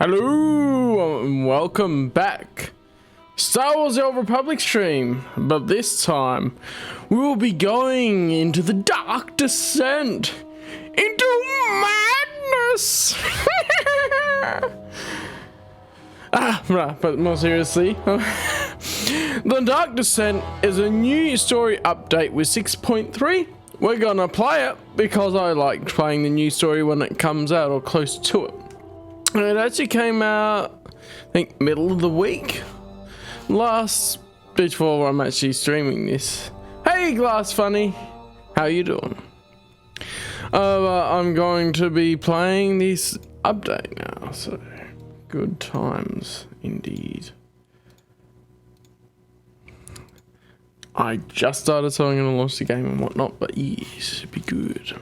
Hello and welcome back. Star Wars The Old Republic stream, but this time we will be going into the dark descent into madness. Right, but more seriously, the Dark Descent is a new story update with 6.3. We're gonna play it because I like playing the new story when it comes out or close to it. It actually came out, I think, middle of the week. Before I'm actually streaming this. Hey, Glass Funny, how you doing? I'm going to be playing this update now, so good times indeed. I just started, so I'm going to launch the game and whatnot, but yes, it'd be good.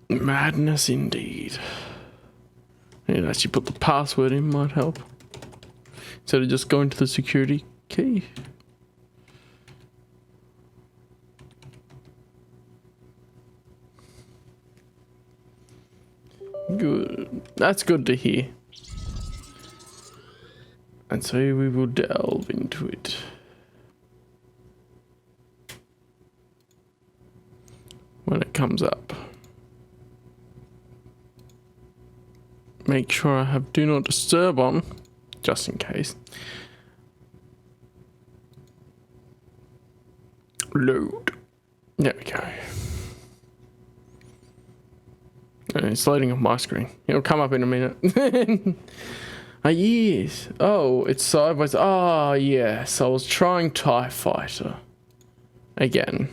Madness indeed. And actually put the password in might help. Instead of just going to the security key. Good. That's good to hear. And so we will delve into it. When it comes up. Make sure I have do not disturb on, just in case. Load. There we go. And it's loading on my screen. It'll come up in a minute. Yes. Oh, it's sideways. Oh, yes. I was trying TIE Fighter. Again.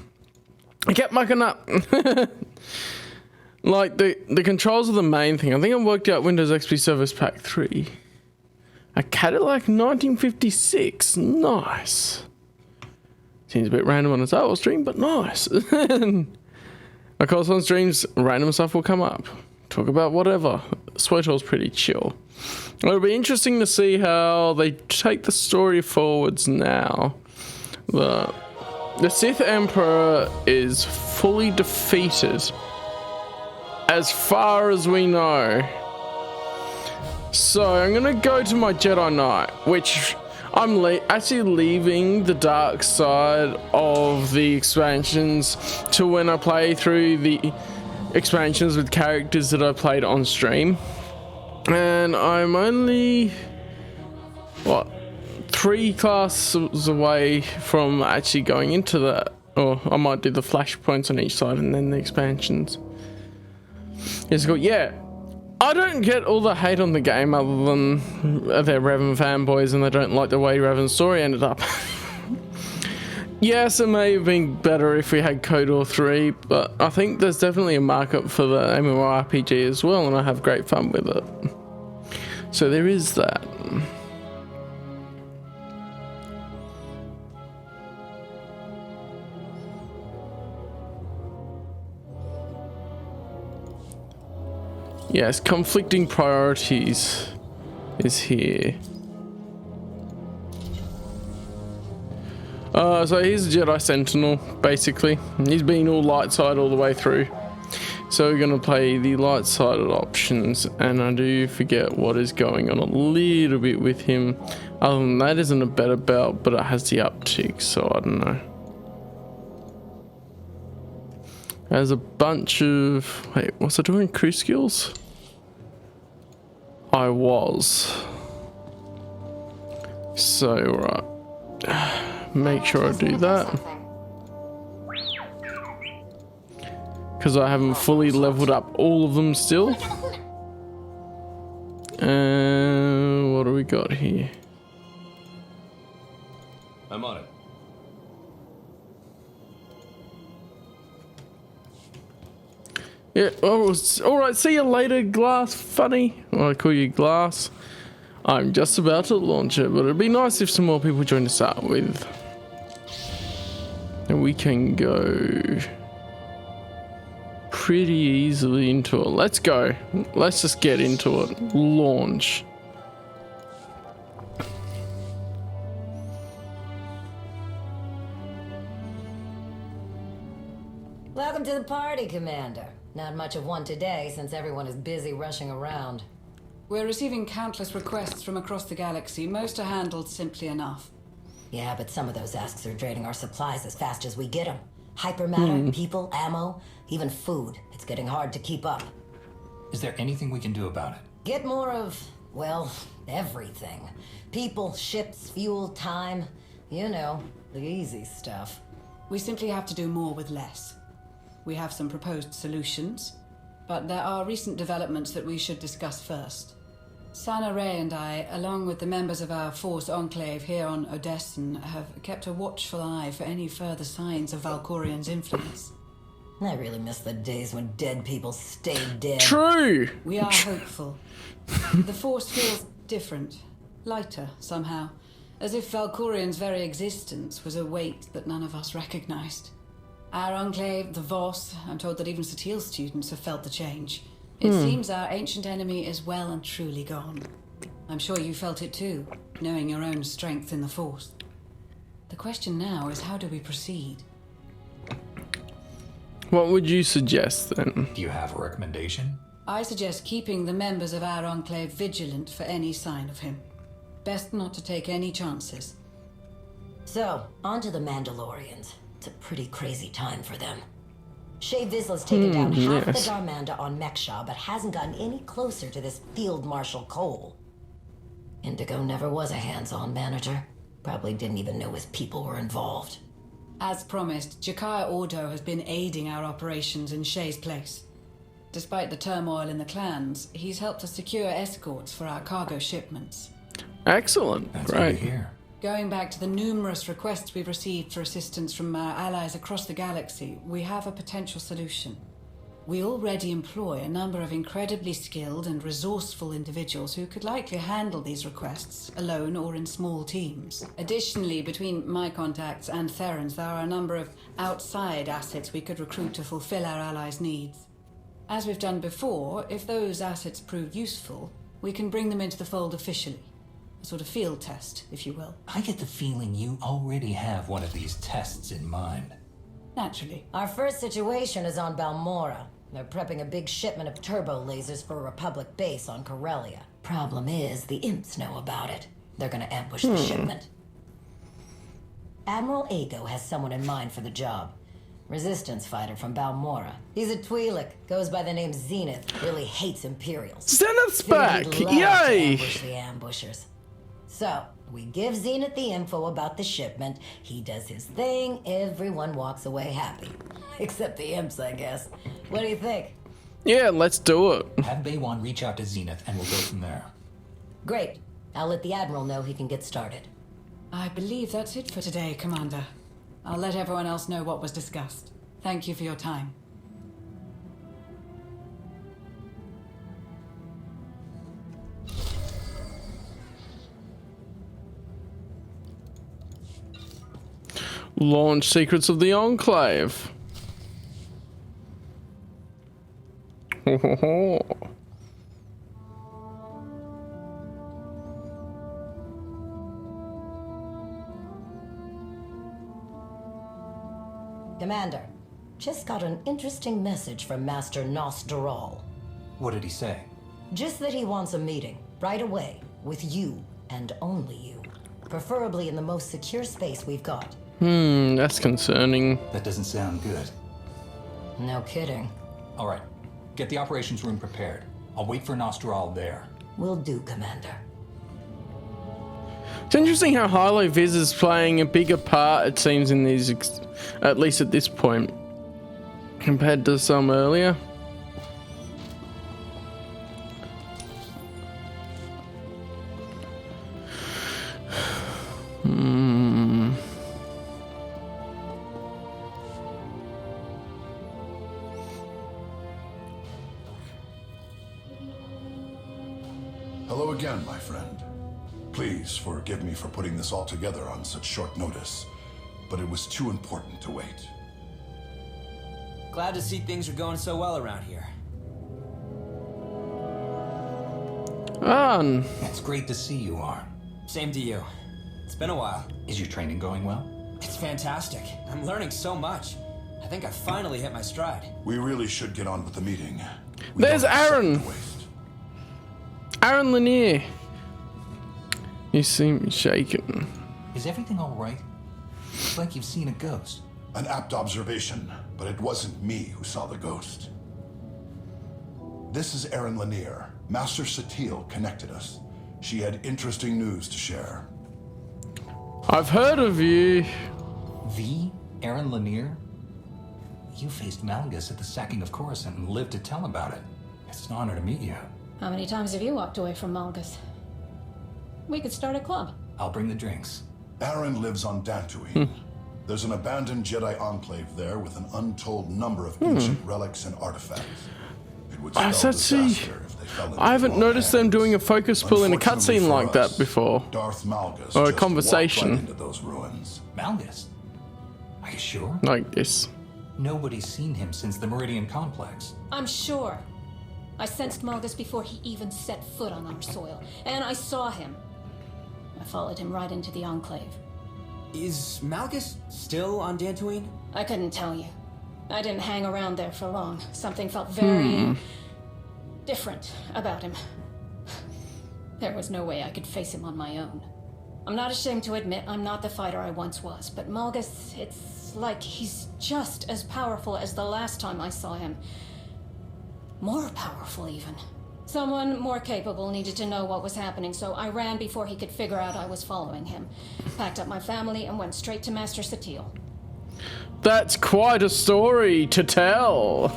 I kept mucking up. Like, the controls are the main thing. I think I worked out Windows XP Service Pack 3. A Cadillac 1956. Nice. Seems a bit random on a Star Wars stream, but nice. Of course, on streams, random stuff will come up. Talk about whatever. SWtOR's pretty chill. It'll be interesting to see how they take the story forwards now. The Sith Emperor is fully defeated. As far as we know. So I'm gonna go to my Jedi Knight, which I'm actually leaving the dark side of the expansions to when I play through the expansions with characters that I played on stream. And I'm only, what, 3 classes away from actually going into that. Or I might do the flashpoints on each side and then the expansions. It's cool. Yeah, I don't get all the hate on the game other than they're Revan fanboys and they don't like the way Revan's story ended up. Yes, it may have been better if we had KOTOR 3, but I think there's definitely a market for the MMORPG as well, and I have great fun with it. So there is that. Yes, conflicting priorities is here. So he's a Jedi Sentinel, basically. He's been all light side all the way through. So we're gonna play the light sided options, and I do forget what is going on a little bit with him. Other than that, isn't a better belt, but it has the uptick, so I don't know. There's a bunch of... Wait, was I doing crew skills? I was. So, right. Make sure I do that. Because I haven't fully leveled up all of them still. And what do we got here? I'm on it. Yeah, oh, alright, see you later, Glass Funny. Well, I call you Glass. I'm just about to launch it, but it'd be nice if some more people join to start with. And we can go pretty easily into it. Let's go. Let's just get into it. Launch. Welcome to the party, Commander. Not much of one today, since everyone is busy rushing around. We're receiving countless requests from across the galaxy. Most are handled simply enough. Yeah, but some of those asks are draining our supplies as fast as we get them. Hypermatter, people, ammo, even food. It's getting hard to keep up. Is there anything we can do about it? Get more of, well, everything. People, ships, fuel, time. You know, the easy stuff. We simply have to do more with less. We have some proposed solutions, but there are recent developments that we should discuss first. Sana Ray and I, along with the members of our Force Enclave here on Odessen, have kept a watchful eye for any further signs of Valkorian's influence. I really miss the days when dead people stayed dead. True. We are hopeful. The Force feels different, lighter somehow, as if Valkorian's very existence was a weight that none of us recognized. Our Enclave, the Voss, I'm told that even SWtOR students have felt the change. It seems our ancient enemy is well and truly gone. I'm sure you felt it too, knowing your own strength in the Force. The question now is, how do we proceed? What would you suggest then? Do you have a recommendation? I suggest keeping the members of our Enclave vigilant for any sign of him. Best not to take any chances. So, on to the Mandalorians. It's a pretty crazy time for them. Shae Vizsla's taken down half the Darmanda on Mekshah, but hasn't gotten any closer to this Field Marshal Cole. Indigo never was a hands-on manager. Probably didn't even know his people were involved. As promised, Jakaya Ordo has been aiding our operations in Shae's place. Despite the turmoil in the clans, he's helped us secure escorts for our cargo shipments. Excellent. That's Right. good to hear. Going back to the numerous requests we've received for assistance from our allies across the galaxy, we have a potential solution. We already employ a number of incredibly skilled and resourceful individuals who could likely handle these requests, alone or in small teams. Additionally, between my contacts and Theron's, there are a number of outside assets we could recruit to fulfill our allies' needs. As we've done before, if those assets prove useful, we can bring them into the fold officially. A sort of field test, if you will. I get the feeling you already have one of these tests in mind. Naturally. Our first situation is on Balmora. They're prepping a big shipment of turbo lasers for a Republic base on Corellia. Problem is, the imps know about it. They're gonna ambush the shipment. Admiral Ago has someone in mind for the job. Resistance fighter from Balmora. He's a Twi'lek, goes by the name Zenith, really hates Imperials. Zenith's Figured back! he'd love to Yay! ambush the ambushers. So, we give Zenith the info about the shipment, he does his thing, everyone walks away happy. Except the imps, I guess. What do you think? Yeah, let's do it. Have Baywan reach out to Zenith and we'll go from there. Great. I'll let the Admiral know he can get started. I believe that's it for today, Commander. I'll let everyone else know what was discussed. Thank you for your time. Launch Secrets of the Enclave. Commander, just got an interesting message from Master Nosdaral. What did he say? Just that he wants a meeting, right away, with you, and only you. Preferably in the most secure space we've got. That's concerning. That doesn't sound good. No kidding. All right, get the operations room prepared. I'll wait for Nostral there. Will do, Commander. It's interesting how Hilo Viz is playing a bigger part, it seems, in these, at least at this point, compared to some earlier. Hello again, my friend. Please forgive me for putting this all together on such short notice, but it was too important to wait. Glad to see things are going so well around here. It's great to see you, Arn. Same to you. It's been a while. Is your training going well? It's fantastic. I'm learning so much. I think I finally hit my stride. We really should get on with the meeting. We There's don't have a second Aaron. to waste. Aaron Lanier. You seem shaken. Is everything all right? It's like you've seen a ghost. An apt observation, but it wasn't me who saw the ghost. This is Aaron Lanier. Master SWtOR connected us. She had interesting news to share. I've heard of you. V? Aaron Lanier? You faced Malgus at the sacking of Coruscant and lived to tell about it. It's an honor to meet you. How many times have you walked away from Malgus? We could start a club. I'll bring the drinks. Aaron lives on Dantooine. There's an abandoned Jedi enclave there with an untold number of ancient relics and artifacts. It would spell disaster if they fell into I haven't wrong noticed them hands. doing a focus pull in a Unfortunately cutscene for like us, that before. Darth Malgus Or a just conversation. walked right into those ruins. Malgus? Are you sure? Like this. Nobody's seen him since the Meridian Complex. I'm sure. I sensed Malgus before he even set foot on our soil, and I saw him. I followed him right into the Enclave. Is Malgus still on Dantooine? I couldn't tell you. I didn't hang around there for long. Something felt very different about him. There was no way I could face him on my own. I'm not ashamed to admit I'm not the fighter I once was, but Malgus, it's like he's just as powerful as the last time I saw him. More powerful, even. Someone more capable needed to know what was happening, so I ran before he could figure out I was following him. Packed up my family and went straight to Master SWtOR. That's quite a story to tell.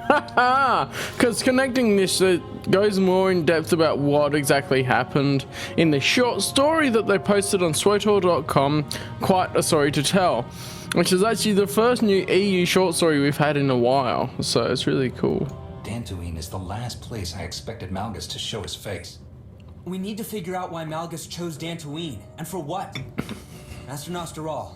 Because connecting this, it goes more in depth about what exactly happened in the short story that they posted on SWtOR.com, Quite a Story to Tell, which is actually the first new EU short story we've had in a while, so it's really cool. Dantooine is the last place I expected Malgus to show his face. We need to figure out why Malgus chose Dantooine, and for what. Master Nostral,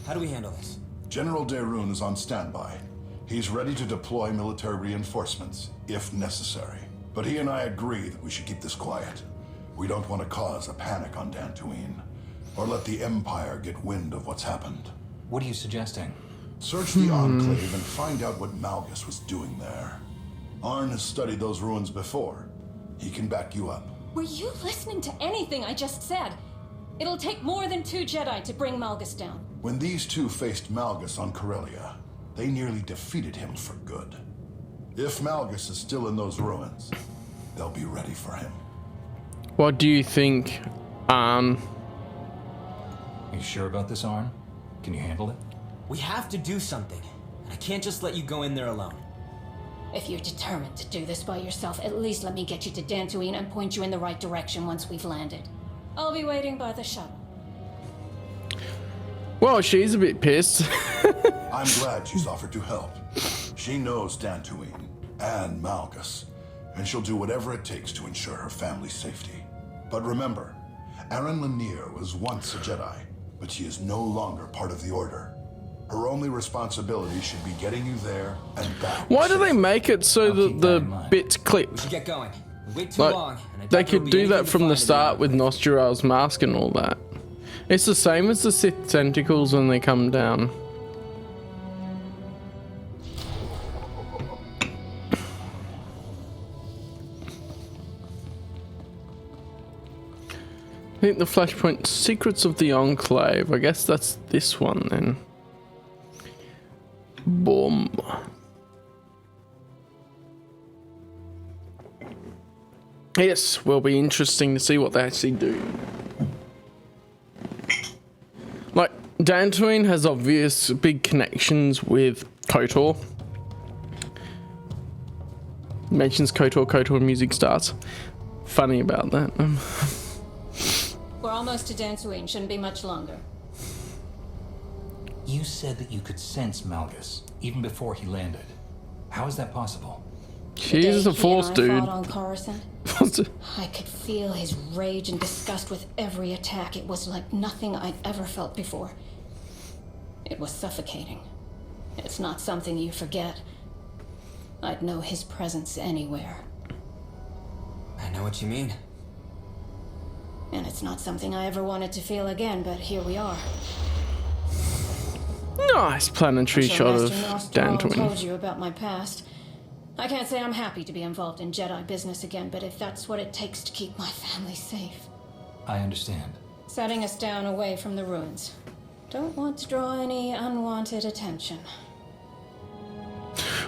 how do we handle this? General Daerun is on standby. He's ready to deploy military reinforcements, if necessary. But he and I agree that we should keep this quiet. We don't want to cause a panic on Dantooine, or let the Empire get wind of what's happened. What are you suggesting? Search the Enclave and find out what Malgus was doing there. Arn has studied those ruins before. He can back you up. Were you listening to anything I just said? It'll take more than 2 Jedi to bring Malgus down. When these two faced Malgus on Corellia, they nearly defeated him for good. If Malgus is still in those ruins, they'll be ready for him. What do you think, Are you sure about this, Arn? Can you handle it? We have to do something, and I can't just let you go in there alone. If you're determined to do this by yourself, at least let me get you to Dantooine and point you in the right direction once we've landed. I'll be waiting by the shuttle. Well, she's a bit pissed. I'm glad she's offered to help. She knows Dantooine and Malgus, and she'll do whatever it takes to ensure her family's safety. But remember, Aaron Lanier was once a Jedi, but she is no longer part of the Order. Her only responsibility should be getting you there and back. Why do they make it so I'll that keep that the in mind. bits clip? We should get going. We wait too Like, long, and I they doubt there'll could be do anything that to from the find in start with Enclave. Nostral's mask and all that. It's the same as the Sith tentacles when they come down. I think the Flashpoint Secrets of the Enclave. I guess that's this one then. Boom. Yes, will be interesting to see what they actually do. Like, Dantooine has obvious big connections with KOTOR. Mentions KOTOR music starts. Funny about that. We're almost to Dantooine. Shouldn't be much longer. You said that you could sense Malgus, even before he landed. How is that possible? She's a force I dude. fought on Coruscant. I could feel his rage and disgust with every attack. It was like nothing I'd ever felt before. It was suffocating. It's not something you forget. I'd know his presence anywhere. I know what you mean. And it's not something I ever wanted to feel again, but here we are. Nice planetary I'm sure shot of Master Nostromo Dantooine. told you about my past. I can't say I'm happy to be involved in Jedi business again, but if that's what it takes to keep my family safe. I understand. Setting us down away from the ruins. Don't want to draw any unwanted attention.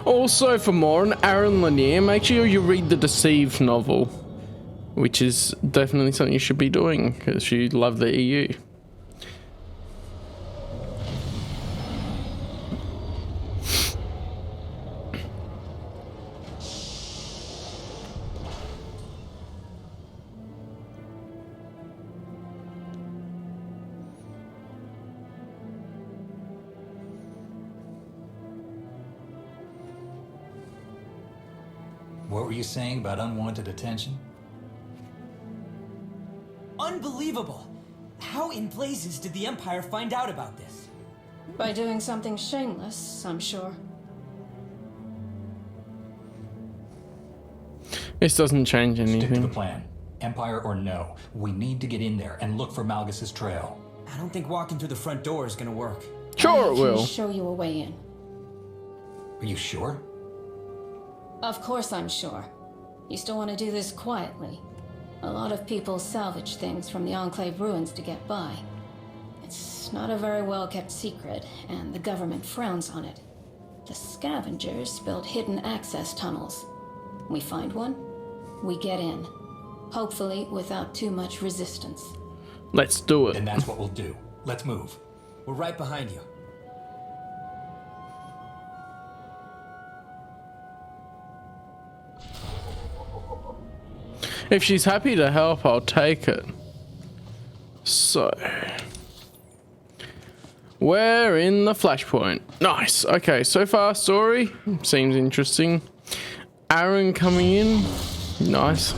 Also, for more on Aaron Lanier, make sure you read the Deceived novel, which is definitely something you should be doing because you love the EU. What were you saying about unwanted attention? Unbelievable! How in blazes did the Empire find out about this? By doing something shameless, I'm sure. This doesn't change Stick to the anything. plan. Empire or no, we need to get in there and look for Malgus's trail. I don't think walking through the front door is gonna work. Sure, it I can will. show you a way in. Are you sure? Of course I'm sure. You still want to do this quietly. A lot of people salvage things from the Enclave ruins to get by. It's not a very well-kept secret, and the government frowns on it. The scavengers built hidden access tunnels. We find one, we get in. Hopefully without too much resistance. Let's do it. Then that's what we'll do. Let's move. We're right behind you. If she's happy to help, I'll take it. So, we're in the flashpoint. Nice. Okay, so far story seems interesting. Aaron coming in. Nice.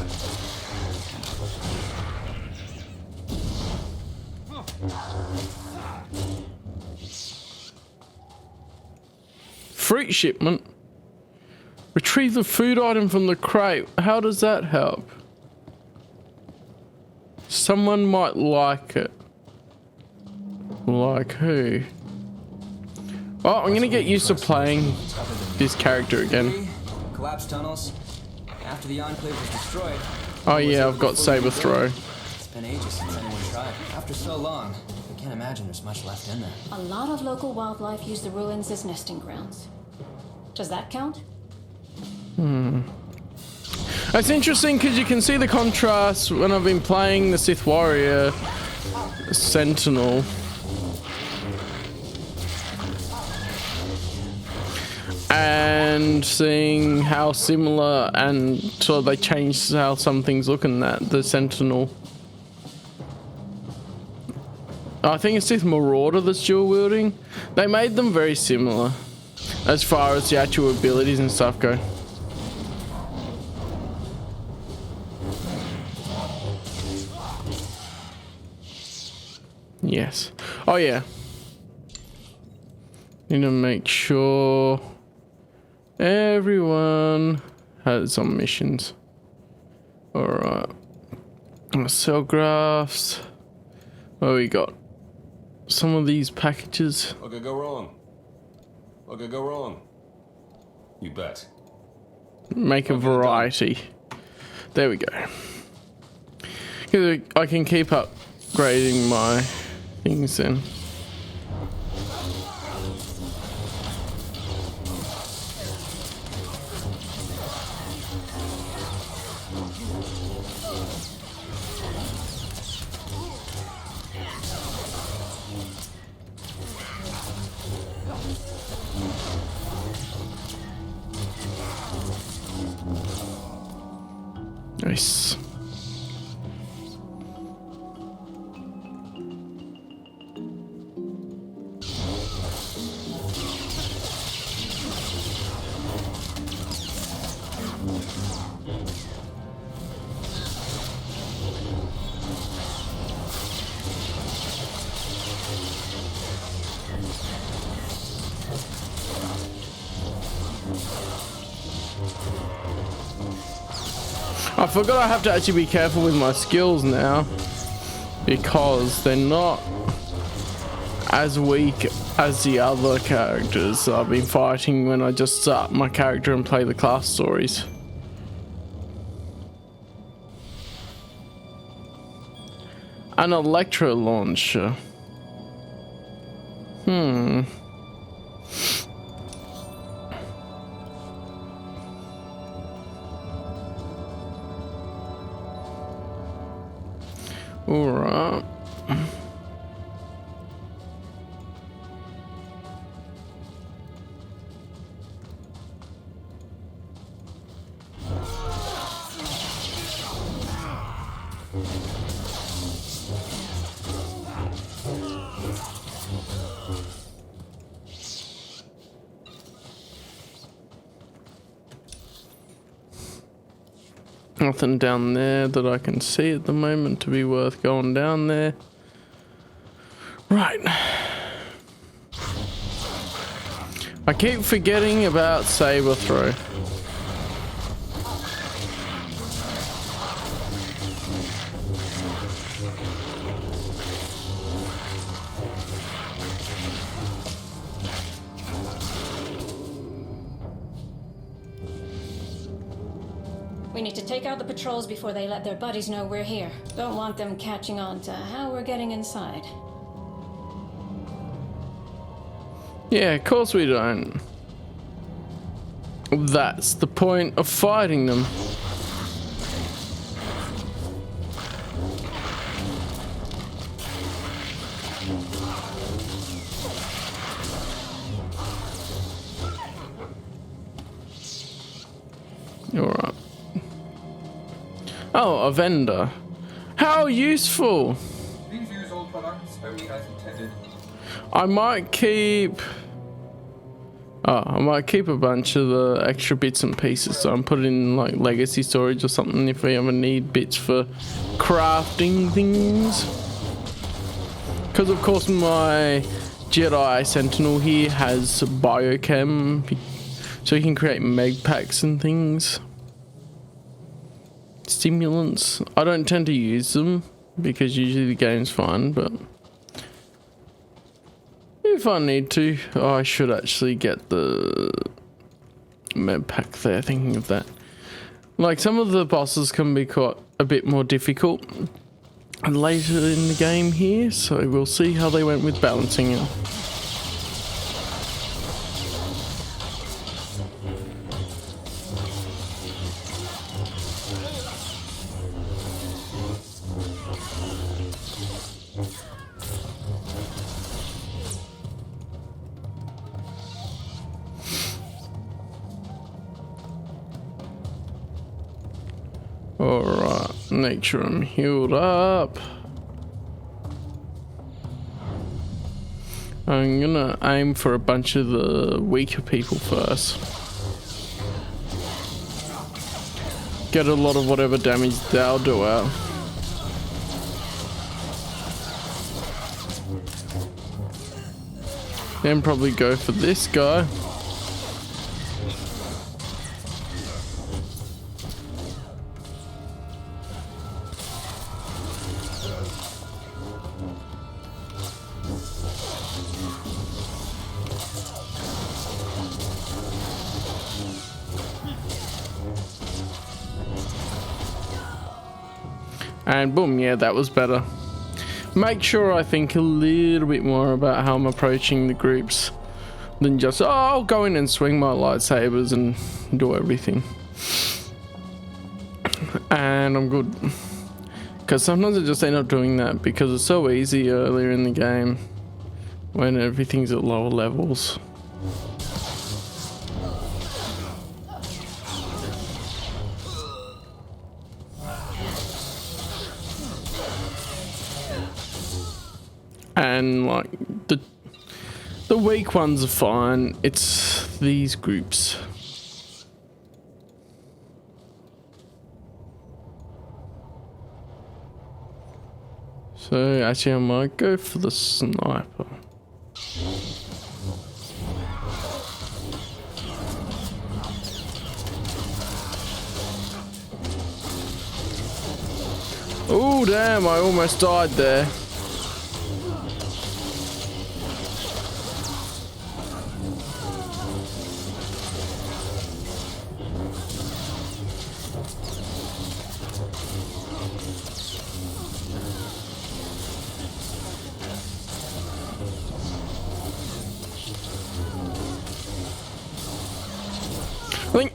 Fruit shipment. Retrieve the food item from the crate. How does that help? Someone might like it. Like who? Oh, I'm gonna get used to playing this character again. Collapsed tunnels. After the Enclave was destroyed. Oh yeah, I've got saber throw. It's been ages since anyone tried. After so long, I can't imagine there's much left in there. A lot of local wildlife use the ruins as nesting grounds. Does that count? It's interesting because you can see the contrast when I've been playing the Sith Warrior Sentinel. And seeing how similar and so they changed how some things look in that, the Sentinel. I think it's Sith Marauder that's dual wielding. They made them very similar as far as the actual abilities and stuff go. Yes. Oh yeah. Need to make sure everyone has some missions. Alright. Cell graphs. What we got? Some of these packages. What could go wrong? What could go wrong? You bet. Make a variety. There we go. I can keep upgrading my things then. Nice. I forgot I have to actually be careful with my skills now because they're not as weak as the other characters I've been fighting when I just start my character and play the class stories. An electro launcher. All right. Nothing down there that I can see at the moment to be worth going down there. Right. I keep forgetting about saber throw. We need to take out the patrols before they let their buddies know we're here. Don't want them catching on to how we're getting inside. Yeah, of course we don't. That's the point of fighting them. Alright. Oh, a vendor. How useful! Please use all products only as intended. I might keep a bunch of the extra bits and pieces, so I'm putting in like legacy storage or something if we ever need bits for crafting things. Because of course my Jedi Sentinel here has biochem, so you can create meg packs and things. Stimulants. I don't tend to use them because usually the game's fine, but if I need to, I should actually get the med pack there, thinking of that. Like, some of the bosses can be quite a bit more difficult later in the game here, so we'll see how they went with balancing it. Alright, make sure I'm healed up. I'm gonna aim for a bunch of the weaker people first. Get a lot of whatever damage they'll do out. Then probably go for this guy. And boom, yeah, that was better. Make sure I think a little bit more about how I'm approaching the groups than just, oh, I'll go in and swing my lightsabers and do everything. And I'm good. Because sometimes I just end up doing that because it's so easy earlier in the game when everything's at lower levels. And like the weak ones are fine. It's these groups. So actually I might go for the sniper. Oh damn, I almost died there.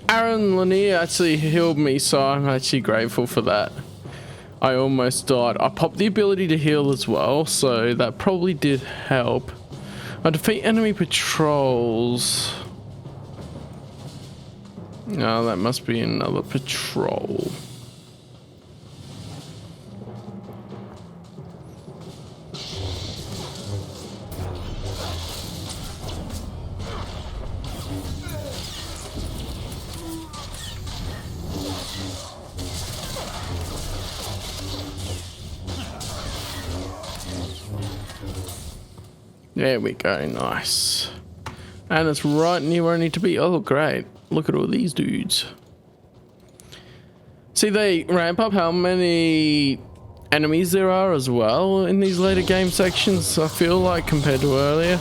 Aaron Lanier actually healed me, so I'm actually grateful for that. I almost died. I popped the ability to heal as well, so that probably did help. I defeat enemy patrols. No, that must be another patrol. There we go, nice. And it's right near where I need to be. Oh, great. Look at all these dudes. See, they ramp up how many enemies there are as well in these later game sections, I feel like, compared to earlier.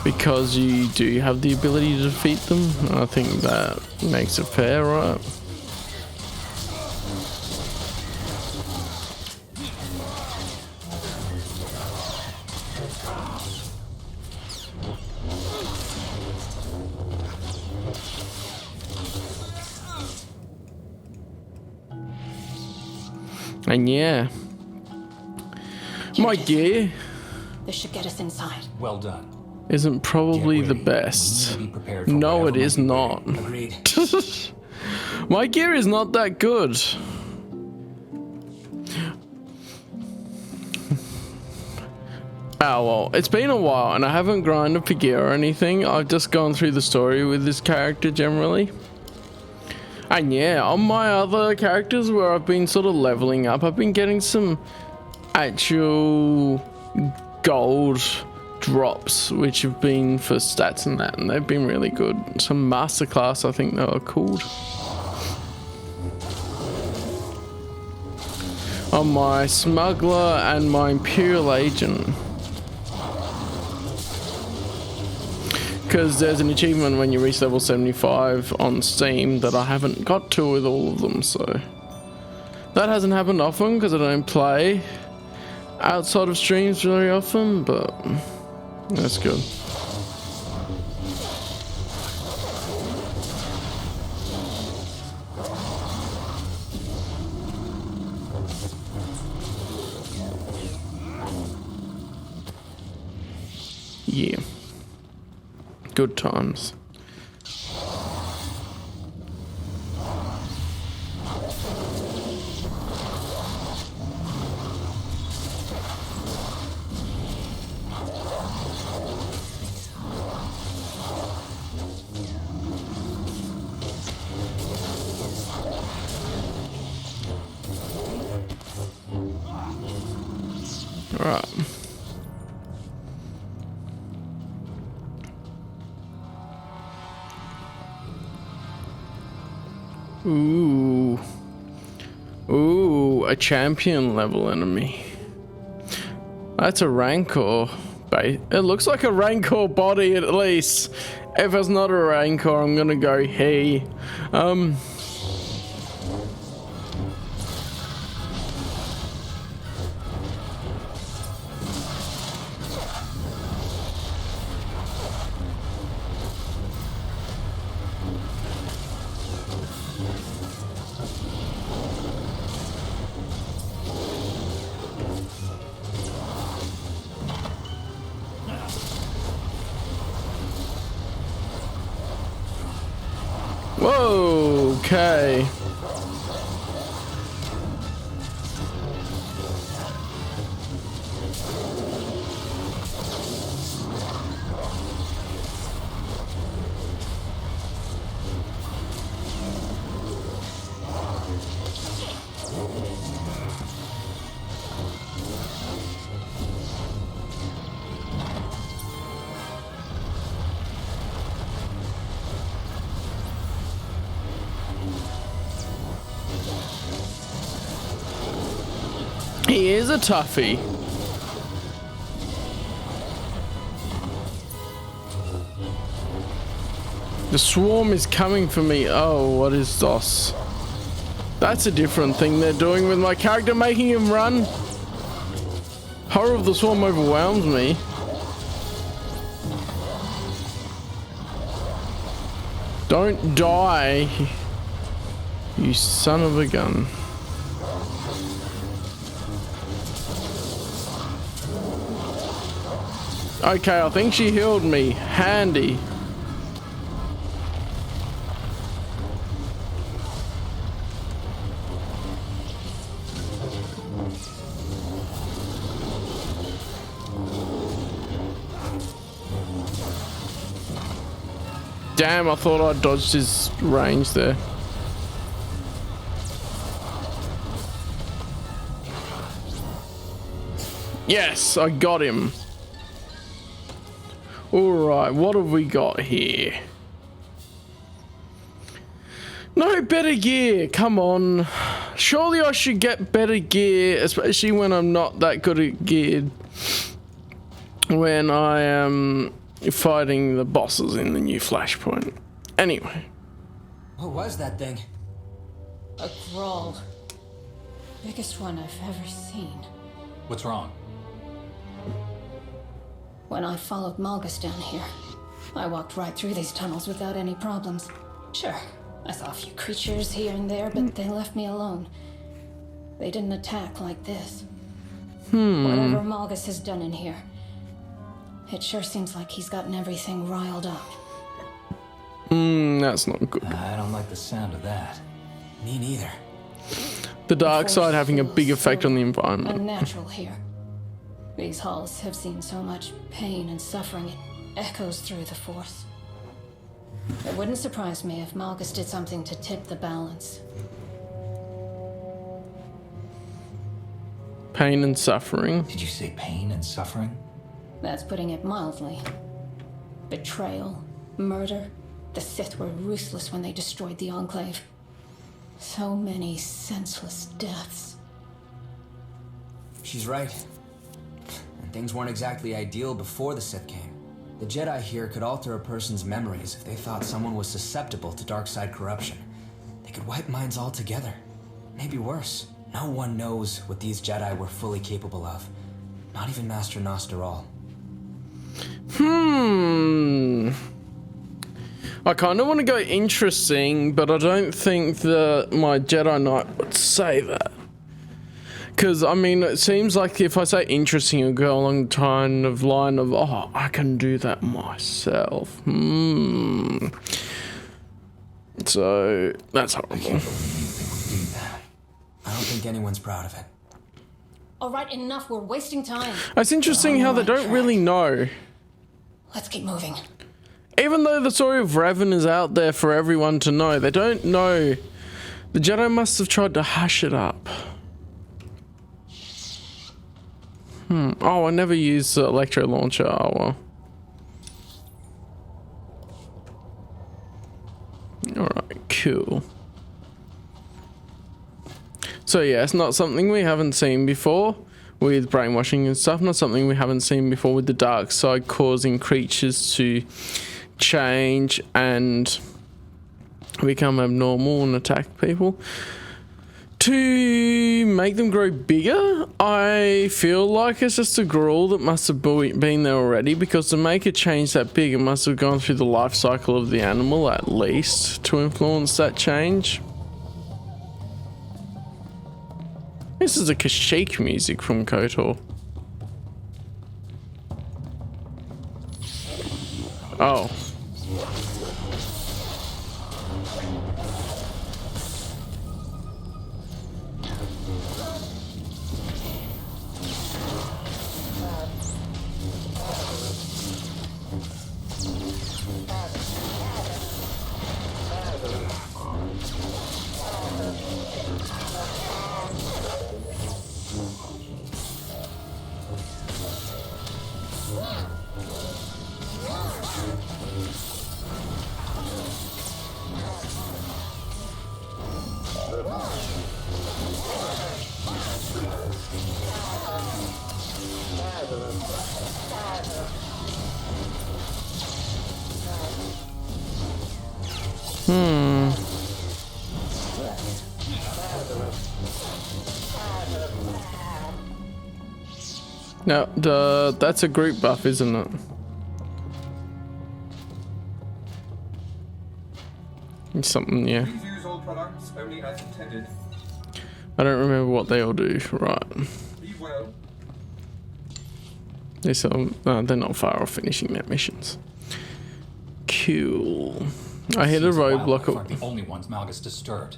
Because you do have the ability to defeat them. I think that makes it fair, right? And yeah, my gear This should get us inside. Well done. isn't probably Get the ready. best. We need to be prepared for No, it whatever is might be not. waiting. Agreed. My gear is not that good. Oh well, it's been a while and I haven't grinded for gear or anything. I've just gone through the story with this character generally. And yeah, on my other characters where I've been sort of leveling up, I've been getting some actual gold drops, which have been for stats and that, and they've been really good. Some masterclass, I think they were called. On my smuggler and my imperial agent. Because there's an achievement when you reach level 75 on Steam that I haven't got to with all of them, so that hasn't happened often because I don't play outside of streams very often, but that's good. Yeah. Good times. All right. Ooh. Ooh, a champion level enemy. That's a Rancor. It looks like a Rancor body at least. If it's not a Rancor, I'm gonna go he. Whoa, okay. He is a toughie. The swarm is coming for me. Oh, what is this? That's a different thing they're doing with my character, making him run. Horror of the swarm overwhelms me. Don't die, you son of a gun. Okay, I think she healed me. Handy. Damn, I thought I dodged his range there. Yes, I got him. Alright, what have we got here? No better gear, come on. Surely I should get better gear, especially when I'm not that good at gear. When I am fighting the bosses in the new Flashpoint. Anyway. What was that thing? A crawl. Biggest one I've ever seen. What's wrong? When I followed Malgus down here, I walked right through these tunnels without any problems. Sure, I saw a few creatures here and there, but they left me alone. They didn't attack like this. Whatever Malgus has done in here, it sure seems like he's gotten everything riled up. That's not good. I don't like the sound of that. Me neither. The dark side having a big effect on the environment. Unnatural here. These halls have seen so much pain and suffering, it echoes through the Force. It wouldn't surprise me if Malgus did something to tip the balance. Pain and suffering. Did you say pain and suffering? That's putting it mildly. Betrayal, murder. The Sith were ruthless when they destroyed the Enclave. So many senseless deaths. She's right. And things weren't exactly ideal before the Sith came. The Jedi here could alter a person's memories if they thought someone was susceptible to dark side corruption. They could wipe minds altogether. Maybe worse. No one knows what these Jedi were fully capable of. Not even Master Noster All. I kind of want to go interesting, but I don't think that my Jedi Knight would say that. Because, I mean, it seems like if I say interesting, it'll go along the kind of line of, oh, I can do that myself. So, that's horrible. I don't think anyone's proud of it. Alright, enough, we're wasting time. It's interesting how they don't really know. Let's keep moving. Even though the story of Revan is out there for everyone to know, they don't know. The Jedi must have tried to hush it up. Oh, I never used the electro launcher. Oh well. Alright, cool. So yeah, it's not something we haven't seen before with brainwashing and stuff. Not something we haven't seen before with the dark side causing creatures to change and become abnormal and attack people. To make them grow bigger, I feel like it's just a gruel that must have been there already, because to make a change that big, it must have gone through the life cycle of the animal at least to influence that change. This is a Kashyyyk music from KOTOR. Oh. No, that's a group buff, isn't it? Something, yeah. Please use all products only as intended. I don't remember what they all do. Right. Be well. They're not far off finishing their missions. Cool. I hit a Seems roadblock. wildlife aren't the only ones Malgus disturbed.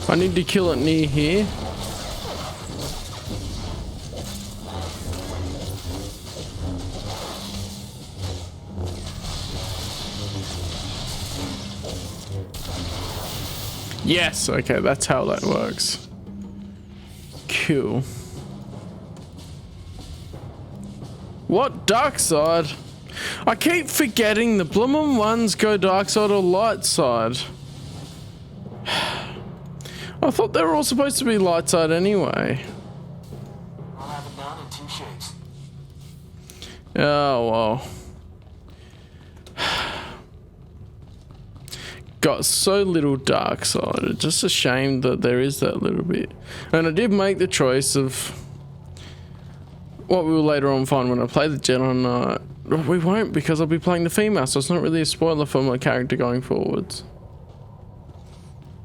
I need to kill it near here. Yes, okay, that's how that works. Cool. What? Dark side? I keep forgetting the bloomin' ones go dark side or light side. I thought they were all supposed to be light side anyway. I'll have it done in 2 shakes. Oh, well. Got so little dark side. It's just a shame that there is that little bit. And I did make the choice of what we will later on find when I play the Jedi Knight. We won't, because I'll be playing the female, so it's not really a spoiler for my character going forwards.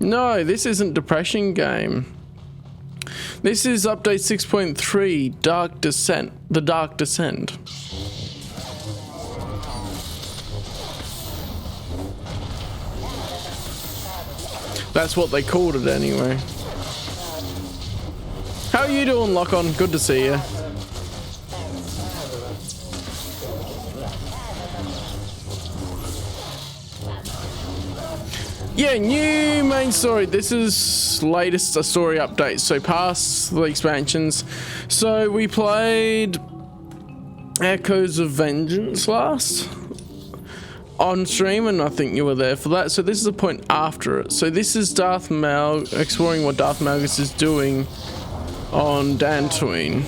No, this isn't Depression Game. This is update 6.3, Dark Descent. The Dark Descent. That's what they called it anyway. How are you doing, Lock-On? Good to see you. Yeah, new main story. This is latest story update, so past the expansions. So we played Echoes of Vengeance last on stream, and I think you were there for that. So this is the point after it. So this is Darth Maul exploring what Darth Malgus is doing on Dantooine.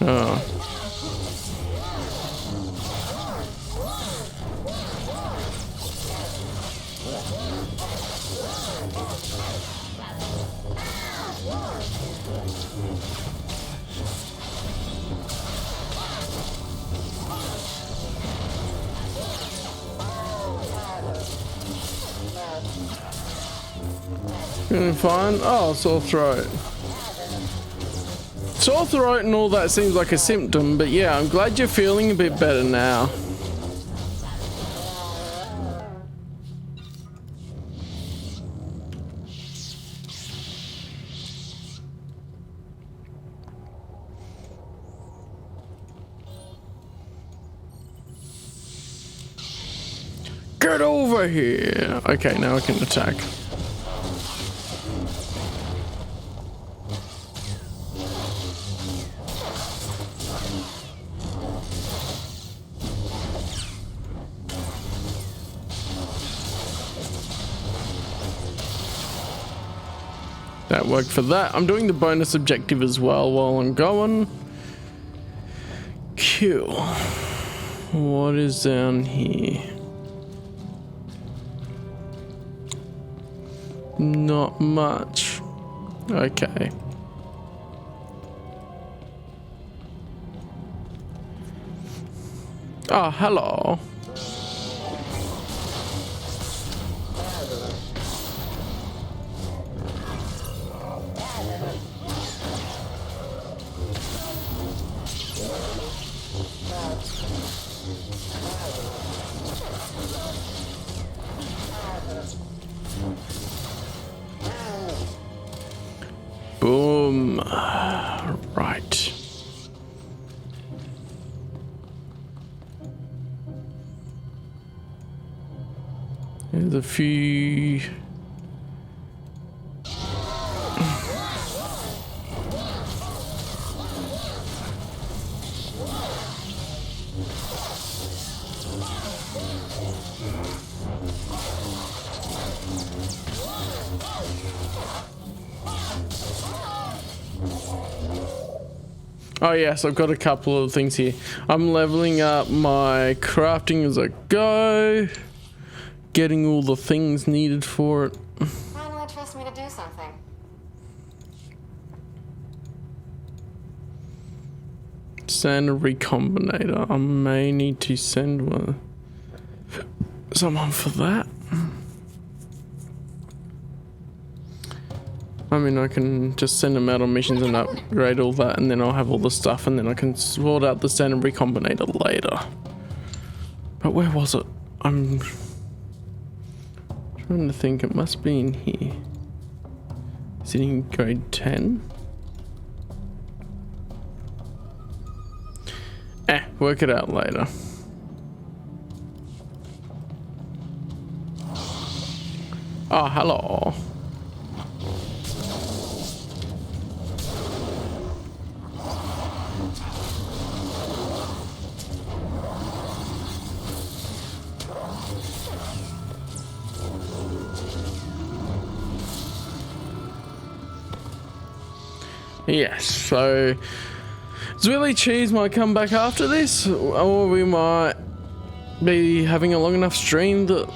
Oh. Feeling fine? Oh, sore throat. Sore throat and all that seems like a symptom, but yeah, I'm glad you're feeling a bit better now. Get over here! Okay, now I can attack. That worked for that. I'm doing the bonus objective as well while I'm going. Cool. What is down here? Not much. Okay. Oh, hello. Right. There's a few. Oh yes, I've got a couple of things here. I'm leveling up my crafting as I go, getting all the things needed for it. Finally trust me to do something. Send a recombinator. I may need to send someone for that. I mean, I can just send them out on missions and upgrade all that, and then I'll have all the stuff, and then I can sort out the standard recombinator later. But where was it? I'm trying to think. It must be in here. Is it in grade 10? Work it out later. Oh, hello. Yes, so Zwilly Cheese might come back after this, or we might be having a long enough stream that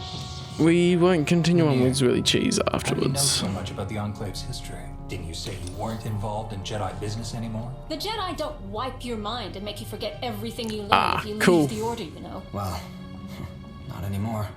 we won't continue on with Zwilly Cheese afterwards. How do you know so much about the Enclave's history? Didn't you say you weren't involved in Jedi business anymore? The Jedi don't wipe your mind and make you forget everything you learned if you cool. leave the Order, you know. Well, not anymore.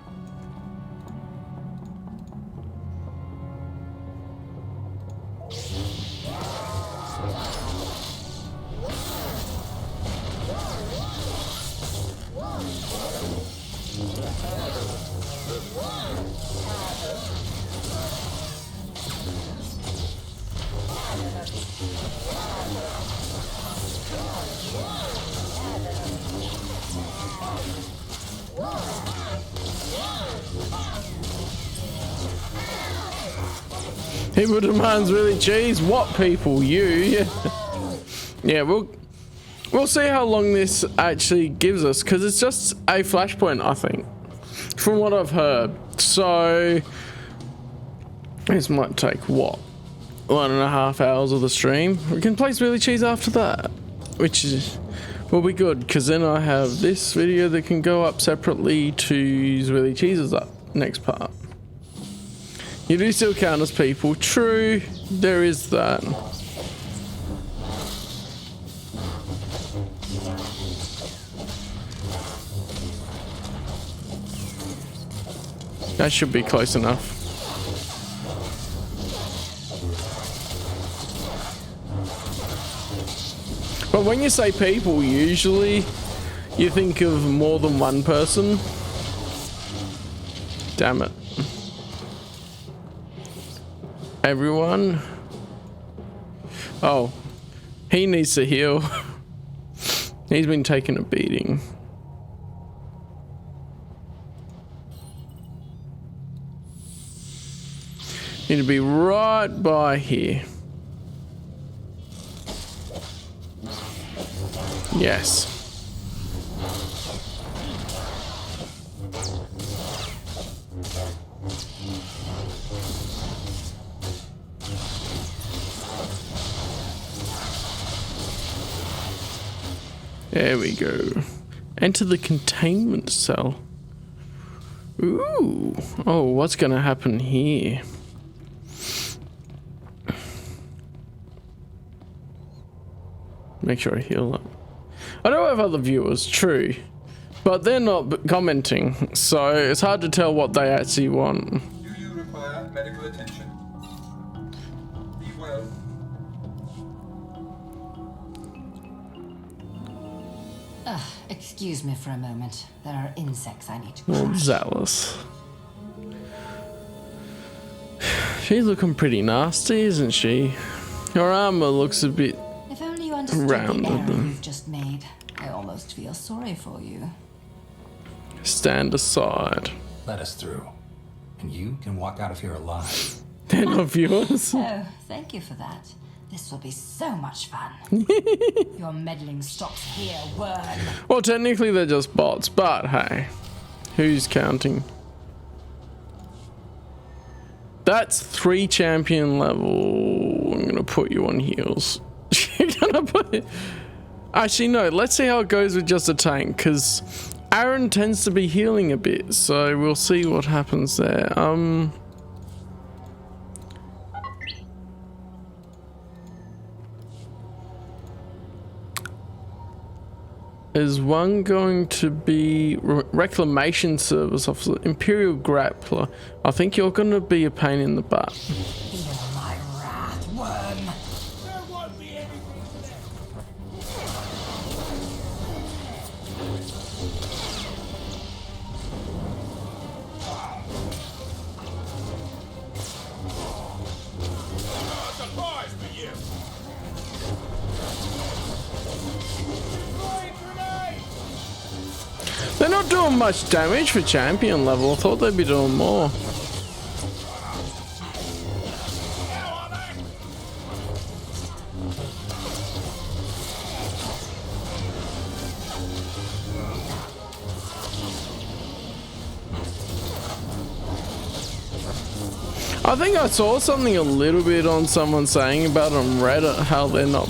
People demands really cheese. What people? You? Yeah, we'll see how long this actually gives us, because it's just a flashpoint, I think, from what I've heard. So this might take what, 1.5 hours of the stream. We can play Really Cheese after that, which will be good, because then I have this video that can go up separately to Really Cheese's up next part. You do still count as people. True, there is that. That should be close enough. But when you say people, usually you think of more than one person. Damn it. Everyone. Oh, he needs to heal. He's been taking a beating. Need to be right by here. Yes. There we go. Enter the containment cell. Ooh. Oh, what's gonna happen here? Make sure I heal up. I don't have other viewers, true, but they're not commenting, so it's hard to tell what they actually want. Do you require medical attention? Be well. Excuse me for a moment. There are insects I need to Well, crush. zealous. She's looking pretty nasty, isn't she? Her armor looks a bit If only you understood rounded. the error you've just made. I almost feel sorry for you. Stand aside. Let us through. And you can walk out of here alive. They're not viewers. Oh, thank you for that. This will be so much fun. Your meddling stops here, worm. Well, technically they're just bots, but hey, who's counting? That's 3 champion level. I'm gonna put you on heals. You're gonna put it. Actually, no. Let's see how it goes with just a tank, because Aaron tends to be healing a bit, so we'll see what happens there. Is one going to be reclamation service officer, Imperial Grappler? I think you're going to be a pain in the butt. Feel my wrath, worm. There won't be anything left. Oh, surprise for you. Throwing grenade. They're not doing much damage for champion level. I thought they'd be doing more. I think I saw something a little bit on someone saying about on Reddit how they're not.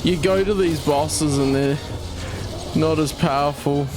You go to these bosses and they're not as powerful.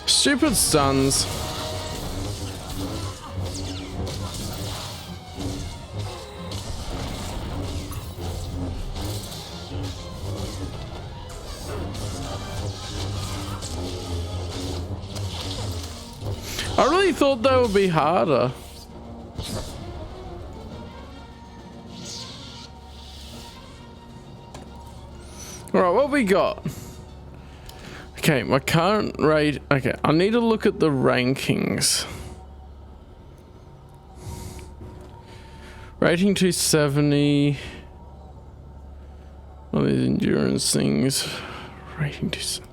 Stupid stuns. I really thought they would be harder. Alright, what we got? Okay, my current rate. Okay, I need to look at the rankings. Rating 270. All these endurance things. Rating 270.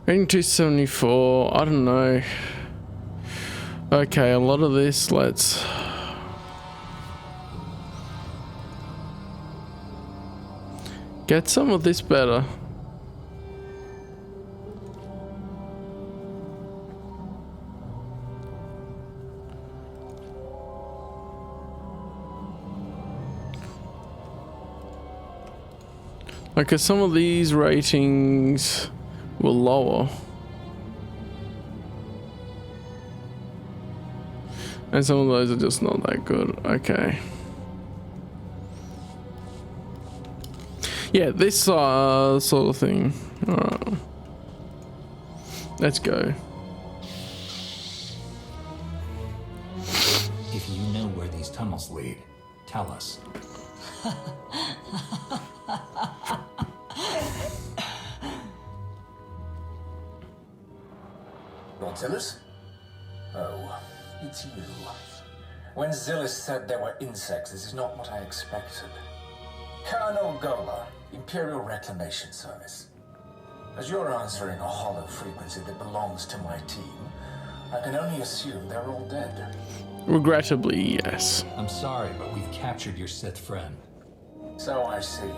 Rating 274. I don't know. Okay, a lot of this. Let's. Get some of this better. Okay, some of these ratings were lower. And some of those are just not that good. Okay. Yeah, this sort of thing. Alright. Let's go. If you know where these tunnels lead, tell us. Nautilus? Oh, it's you. When Zillus said there were insects, this is not what I expected. Colonel Gola, Imperial Reclamation Service. As you're answering a hollow frequency that belongs to my team, I can only assume they're all dead. Regrettably, yes. I'm sorry, but we've captured your Sith friend. So I see.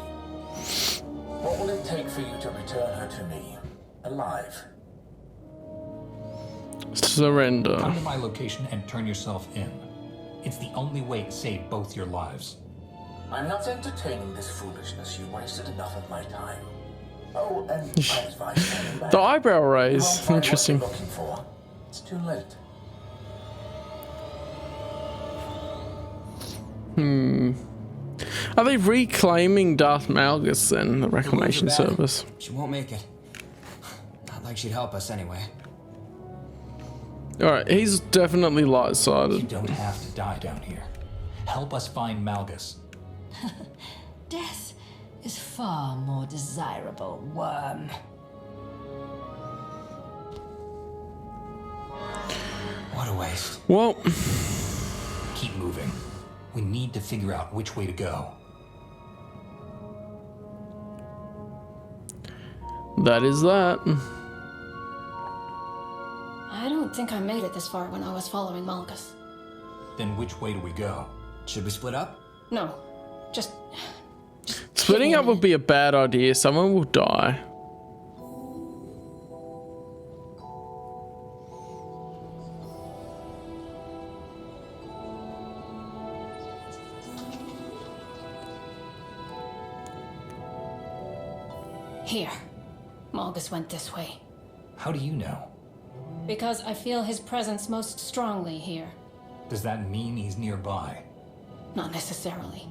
What will it take for you to return her to me, alive? Surrender. Come to my location and turn yourself in. It's the only way to save both your lives. I'm not entertaining this foolishness. You wasted enough of my time. Oh, and my advice, turning back. The eyebrow You won't raise. find what you're Interesting. looking for. It's too late. Are they reclaiming Darth Malgus then, the The wounds are Reclamation bad. Service? She won't make it. Not like she'd help us anyway. Alright, he's definitely You light-sided. don't have to die down here. Help us find Malgus. Death is far more desirable, worm. What a waste. Well, Keep moving. We need to figure out which way to go. that is that. I don't think I made it this far when I was following Malgus. Then which way do we go? Should we split up? No, just Splitting up would be a bad idea. Someone will die. here. Malgus went this way. How do you know? Because I feel his presence most strongly here. Does that mean he's nearby? Not necessarily.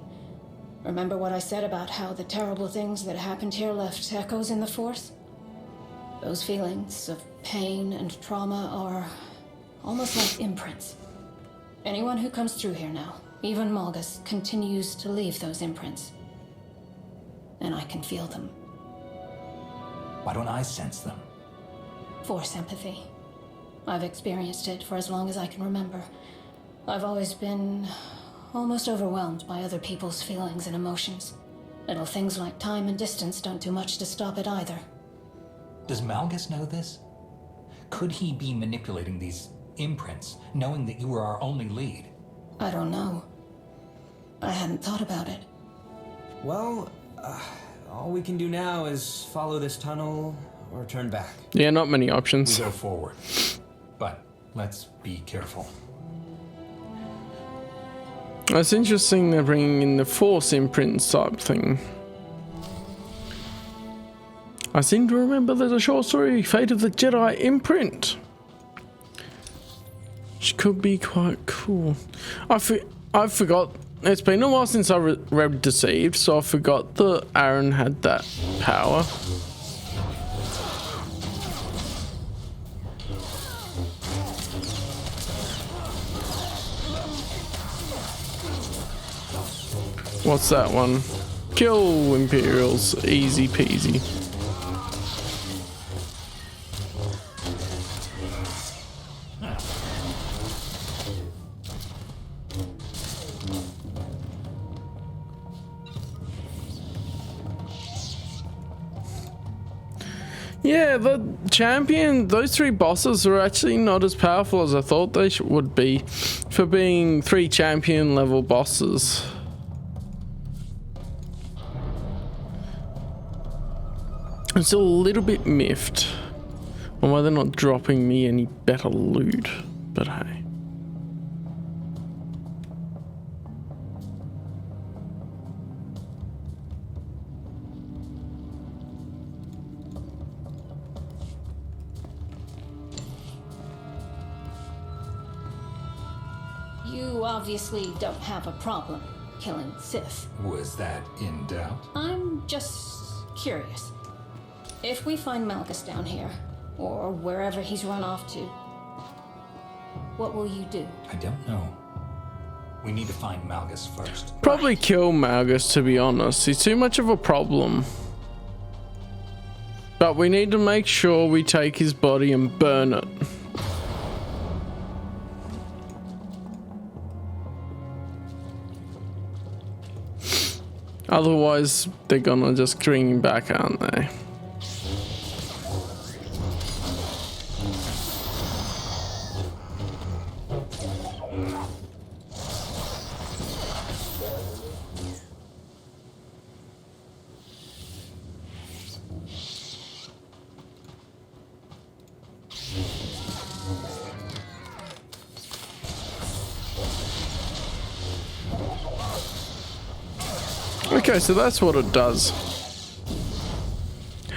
Remember what I said about how the terrible things that happened here left echoes in the Force? Those feelings of pain and trauma are almost like imprints. Anyone who comes through here now, even Malgus, continues to leave those imprints. And I can feel them. Why don't I sense them? Force empathy. I've experienced it for as long as I can remember. I've always been almost overwhelmed by other people's feelings and emotions. Little things like time and distance don't do much to stop it either. Does Malgus know this? Could he be manipulating these imprints, knowing that you were our only lead? I don't know. I hadn't thought about it. Well, all we can do now is follow this tunnel or turn back. Yeah, not many We options. go forward. But let's be careful. It's interesting they're bringing in the Force imprints type thing. I seem to remember there's a short story, Fate of the Jedi imprint. Which could be quite cool. I forgot. It's been a while since I read Deceived, so I forgot that Aaron had that power. What's that one? Kill Imperials, easy peasy. Yeah, the champion, those three bosses are actually not as powerful as I thought they would be for being 3 champion level bosses. I'm still a little bit miffed on why they're not dropping me any better loot, but hey. You obviously don't have a problem killing Sith. Was that in doubt? I'm just curious. If we find Malgus down here, or wherever he's run off to, what will you do? I don't know. We need to find Malgus first. Probably kill Malgus, to be honest. He's too much of a problem. But we need to make sure we take his body and burn it. Otherwise, they're gonna just bring him back, aren't they? Okay, so that's what it does.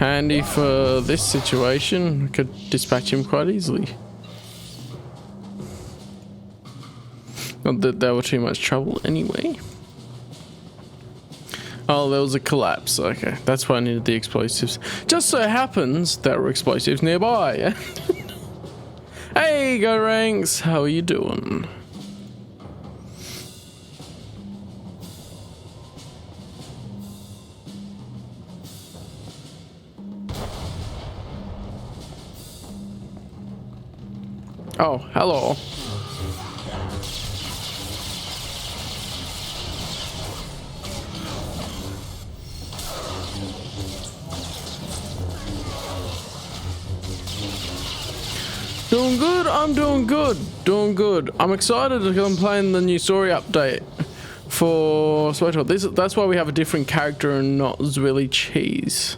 handy for this situation. I could dispatch him quite easily. Not that they were too much trouble anyway. Oh, there was a collapse. Okay, that's why I needed the explosives. Just so happens there were explosives nearby. Hey, Go Ranks, how are you doing? Oh, hello. Doing good, I'm doing good, doing good. I'm excited because I'm playing the new story update for SWtOR. That's why we have a different character and not Zwilly Cheese.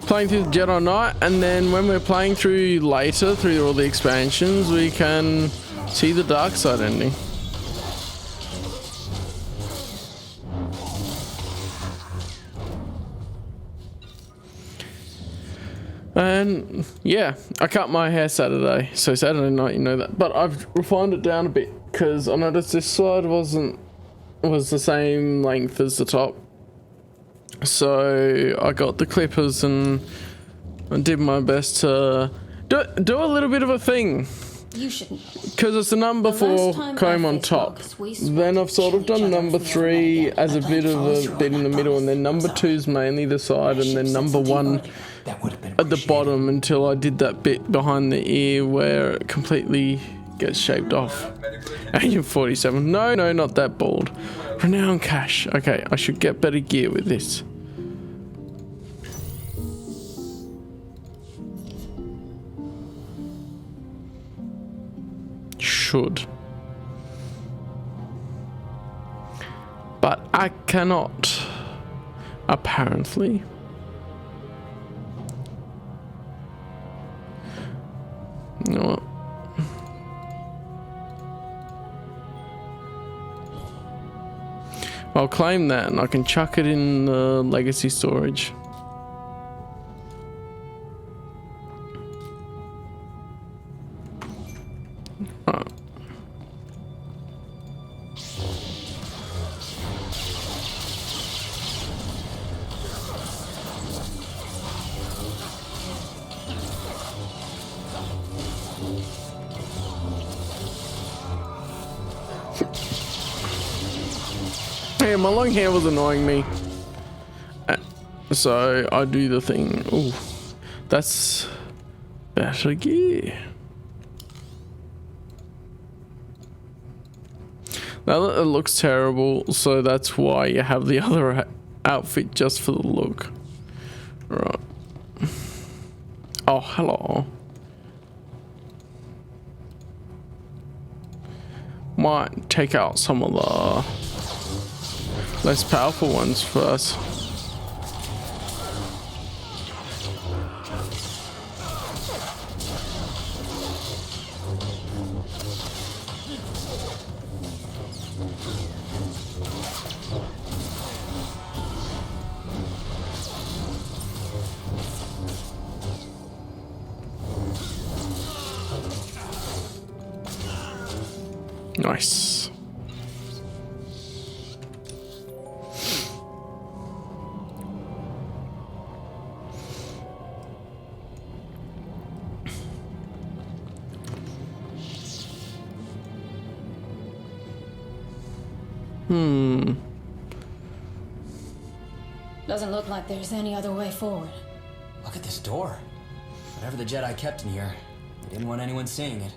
Playing through the Jedi Knight, and then when we're playing through later, through all the expansions, we can see the dark side ending. And yeah, I cut my hair Saturday, so Saturday night, you know that. But I've refined it down a bit because I noticed this side was the same length as the top. So I got the clippers and I did my best to do a little bit of a thing. You shouldn't. Because it's the number 4 comb on top. Then I've sort of done number 3 as a bit of a bit in the middle, and then number 2's mainly the side, and then number 1 at the bottom until I did that bit behind the ear where it completely gets shaped off. Agent 47. No, not that bald. Renown cash. Okay, I should get better gear with this. Should. But I cannot. Apparently. You know what? I'll claim that and I can chuck it in the legacy storage. Right. Yeah, my long hair was annoying me, so I do the thing. Ooh, that's better gear. Now that it looks terrible, so that's why you have the other outfit just for the look. Right. Oh, hello. Might take out some of the less powerful ones first. Nice. Doesn't look like there's any other way forward. Look at this door. Whatever the Jedi kept in here, they didn't want anyone seeing it.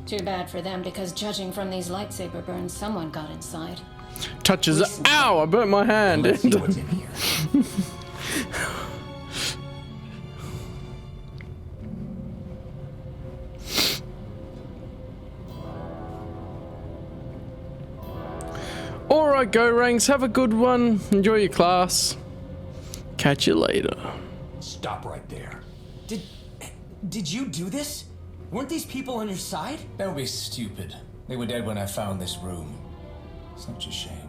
Too bad for them, because judging from these lightsaber burns, someone got inside. Touches. Ow! I burnt my hand. Let's see what's in here. Alright, Go Ranks, have a good one. Enjoy your class. Catch you later. Stop right there. Did you do this? Weren't these people on your side? Don't be stupid. They were dead when I found this room. Such a shame.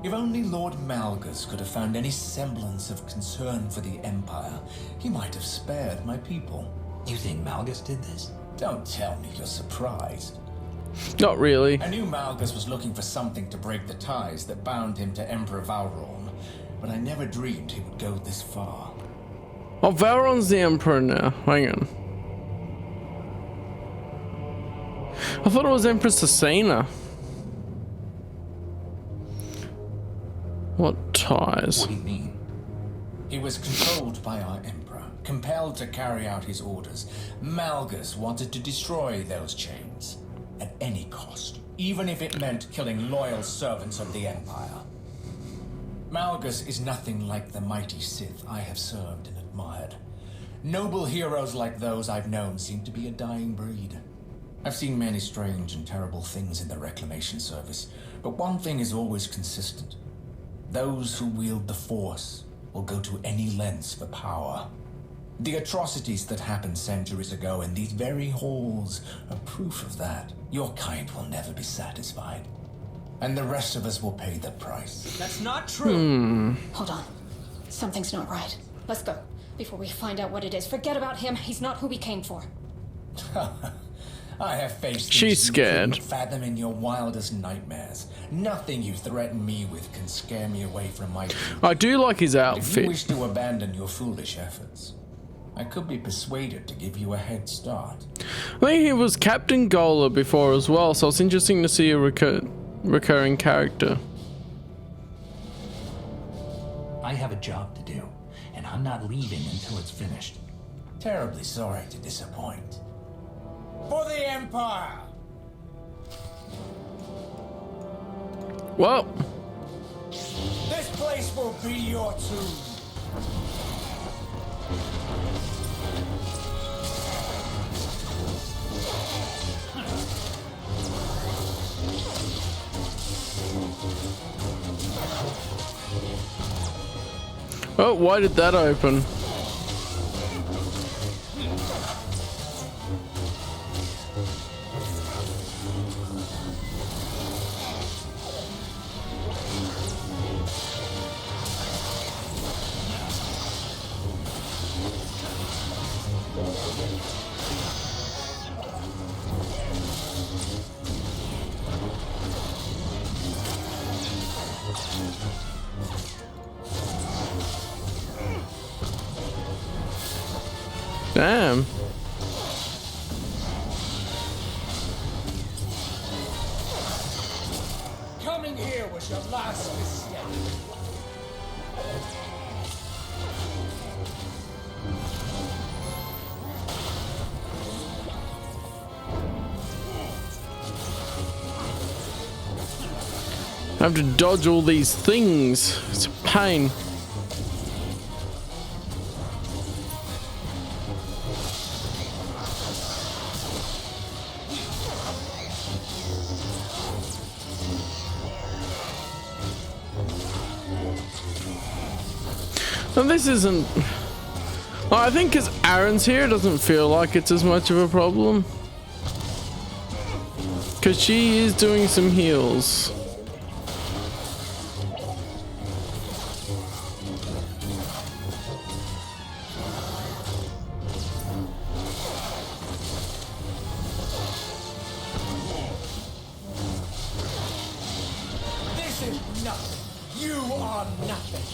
If only Lord Malgus could have found any semblance of concern for the Empire, he might have spared my people. You think Malgus did this? Don't tell me you're surprised. Not really. I knew Malgus was looking for something to break the ties that bound him to Emperor Valron, but I never dreamed he would go this far. Oh, Valron's the Emperor now. Hang on. I thought it was Empress Asina. What ties? What do you mean? He was controlled by our Emperor, compelled to carry out his orders. Malgus wanted to destroy those chains at any cost, even if it meant killing loyal servants of the Empire. Malgus is nothing like the mighty Sith I have served and admired. Noble heroes like those I've known seem to be a dying breed. I've seen many strange and terrible things in the Reclamation Service, but one thing is always consistent. Those who wield the Force will go to any lengths for power. The atrocities that happened centuries ago in these very halls are proof of that. Your kind will never be satisfied, and the rest of us will pay the price. That's not true. Hold on. Something's not right. Let's go. Before we find out what it is. Forget about him. He's not who we came for. I have faced She's things you scared. couldn't fathom in your wildest nightmares. Nothing you threaten me with can scare me away from my duty. I do like his If you outfit. wish to abandon your foolish efforts, I could be persuaded to give you a head start. I think he was Captain Gola before as well, so it's interesting to see a recurring character. I have a job to do, and I'm not leaving until it's finished. Terribly sorry to disappoint. For the Empire! Well, This place will be your tomb. oh, why did that open? Damn. Coming here was your last mistake. I have to dodge all these things. It's a pain. And this isn't... I think because Aaron's here, it doesn't feel like it's as much of a problem. Because she is doing some heals. This is nothing. You are nothing.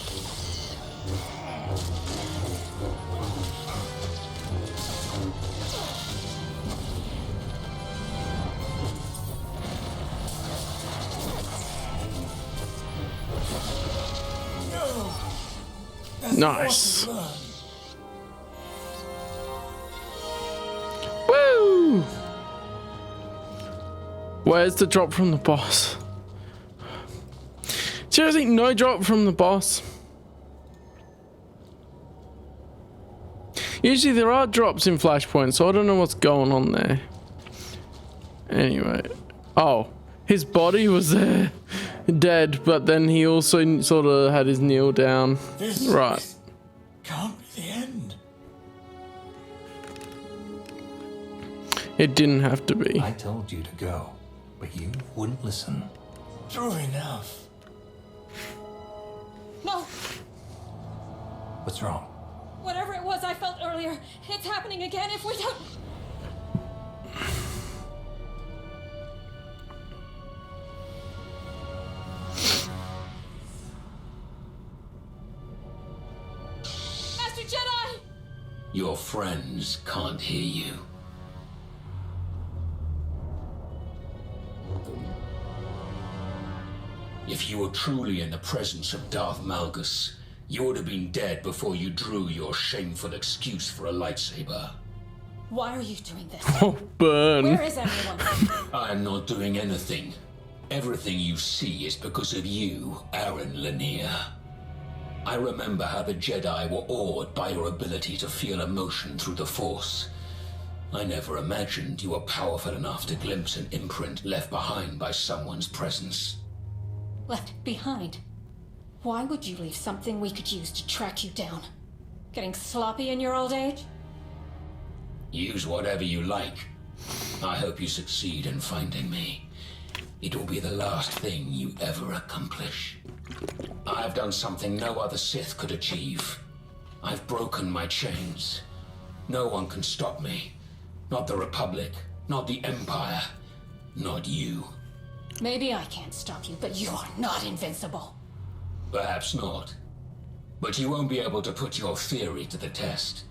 Nice. Woo! Where's the drop from the boss? Seriously, no drop from the boss. Usually there are drops in Flashpoint, so I don't know what's going on there. Anyway. Oh, his body was there. Dead, but then he also sort of had his kneel down. Right. Can't be the end. It didn't have to be. I told you to go, but you wouldn't listen. True enough. No, What's wrong? whatever it was I felt earlier, it's happening again if we don't... Master Jedi! Your friends can't hear you. If you were truly in the presence of Darth Malgus, you would have been dead before you drew your shameful excuse for a lightsaber. Why are you doing this? Oh, burn. Where is everyone? I am not doing anything. Everything you see is because of you, Aaron Lanier. I remember how the Jedi were awed by your ability to feel emotion through the Force. I never imagined you were powerful enough to glimpse an imprint left behind by someone's presence. Left behind? Why would you leave something we could use to track you down? Getting sloppy in your old age? Use whatever you like. I hope you succeed in finding me. It will be the last thing you ever accomplish. I've done something no other Sith could achieve. I've broken my chains. No one can stop me. Not the Republic, not the Empire, not you. Maybe I can't stop you, but you are not invincible. Perhaps not. But you won't be able to put your theory to the test.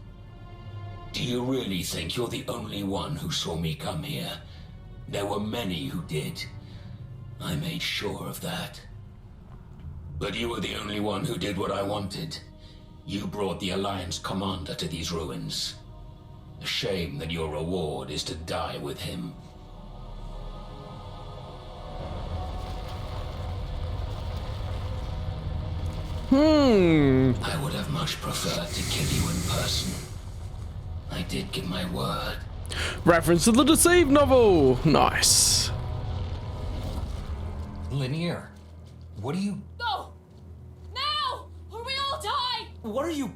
Do you really think you're the only one who saw me come here? There were many who did. I made sure of that. But you were the only one who did what I wanted. You brought the Alliance commander to these ruins. A shame that your reward is to die with him. I would have much preferred to kill you in person. I did give my word. Reference to the Deceived novel. Nice. Lanier, what are you... Go! Now! Or we all die! What are you...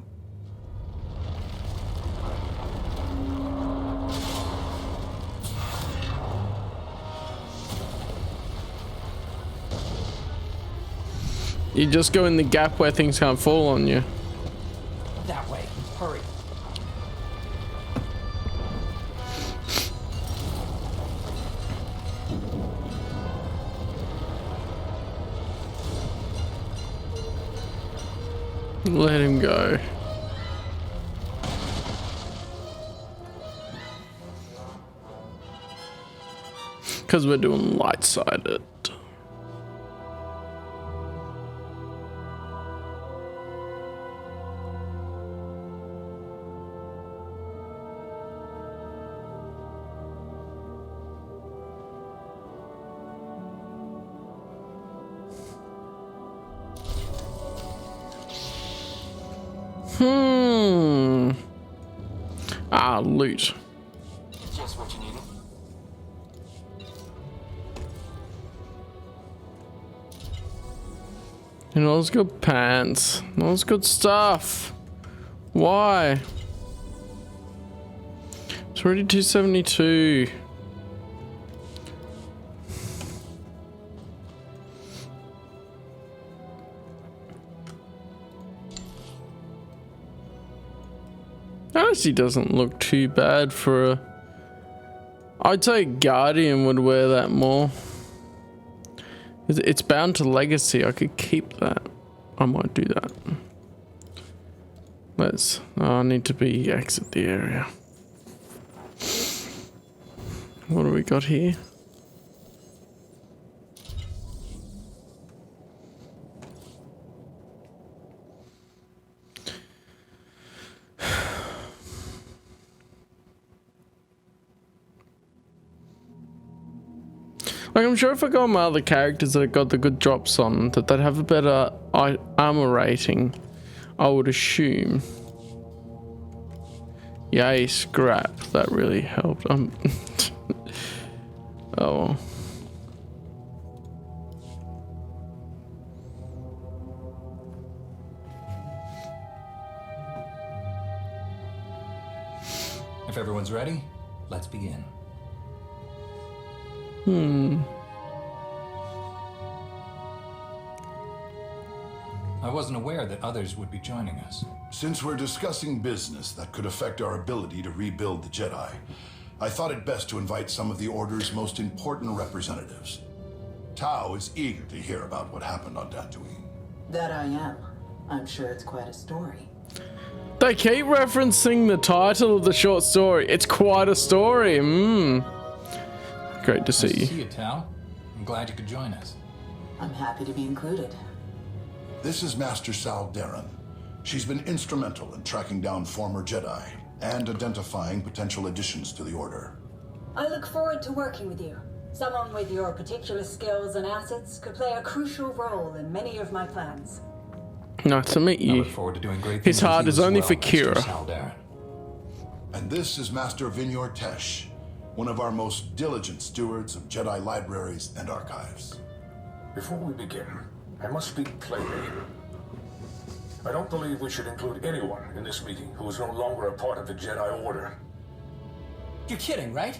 You just go in the gap where things can't fall on you. That way. Hurry. Let him go. Because we're doing light-sided. Loot. Just what you needed. And all those good pants. All those good stuff. Why? It's already 272. Actually doesn't look too bad for a... I'd say Guardian would wear that more. It's bound to legacy. I could keep that. I might do that. I need to exit the area. What do we got here? Like, I'm sure if I go on my other characters that I got the good drops on, that they'd have a better armor rating, I would assume. Yay, scrap. That really helped. Oh. If everyone's ready, let's begin. I wasn't aware that others would be joining us. Since we're discussing business that could affect our ability to rebuild the Jedi, I thought it best to invite some of the Order's most important representatives. Tao is eager to hear about what happened on Dantooine. That I am. I'm sure it's quite a story. They keep referencing the title of the short story. It's quite a story. Great to see Nice you. to see you, Tao. I'm glad you could join us. I'm happy to be included. This is Master Sal Daren. She's been instrumental in tracking down former Jedi and identifying potential additions to the Order. I look forward to working with you. Someone with your particular skills and assets could play a crucial role in many of my plans. Nice to meet I you. look forward to doing great His things with heart you is as only well, for Master Kira. Sal Daren. And this is Master Vinyor Tesh, one of our most diligent stewards of Jedi libraries and archives. Before we begin, I must speak plainly. I don't believe we should include anyone in this meeting who is no longer a part of the Jedi Order. You're kidding, right?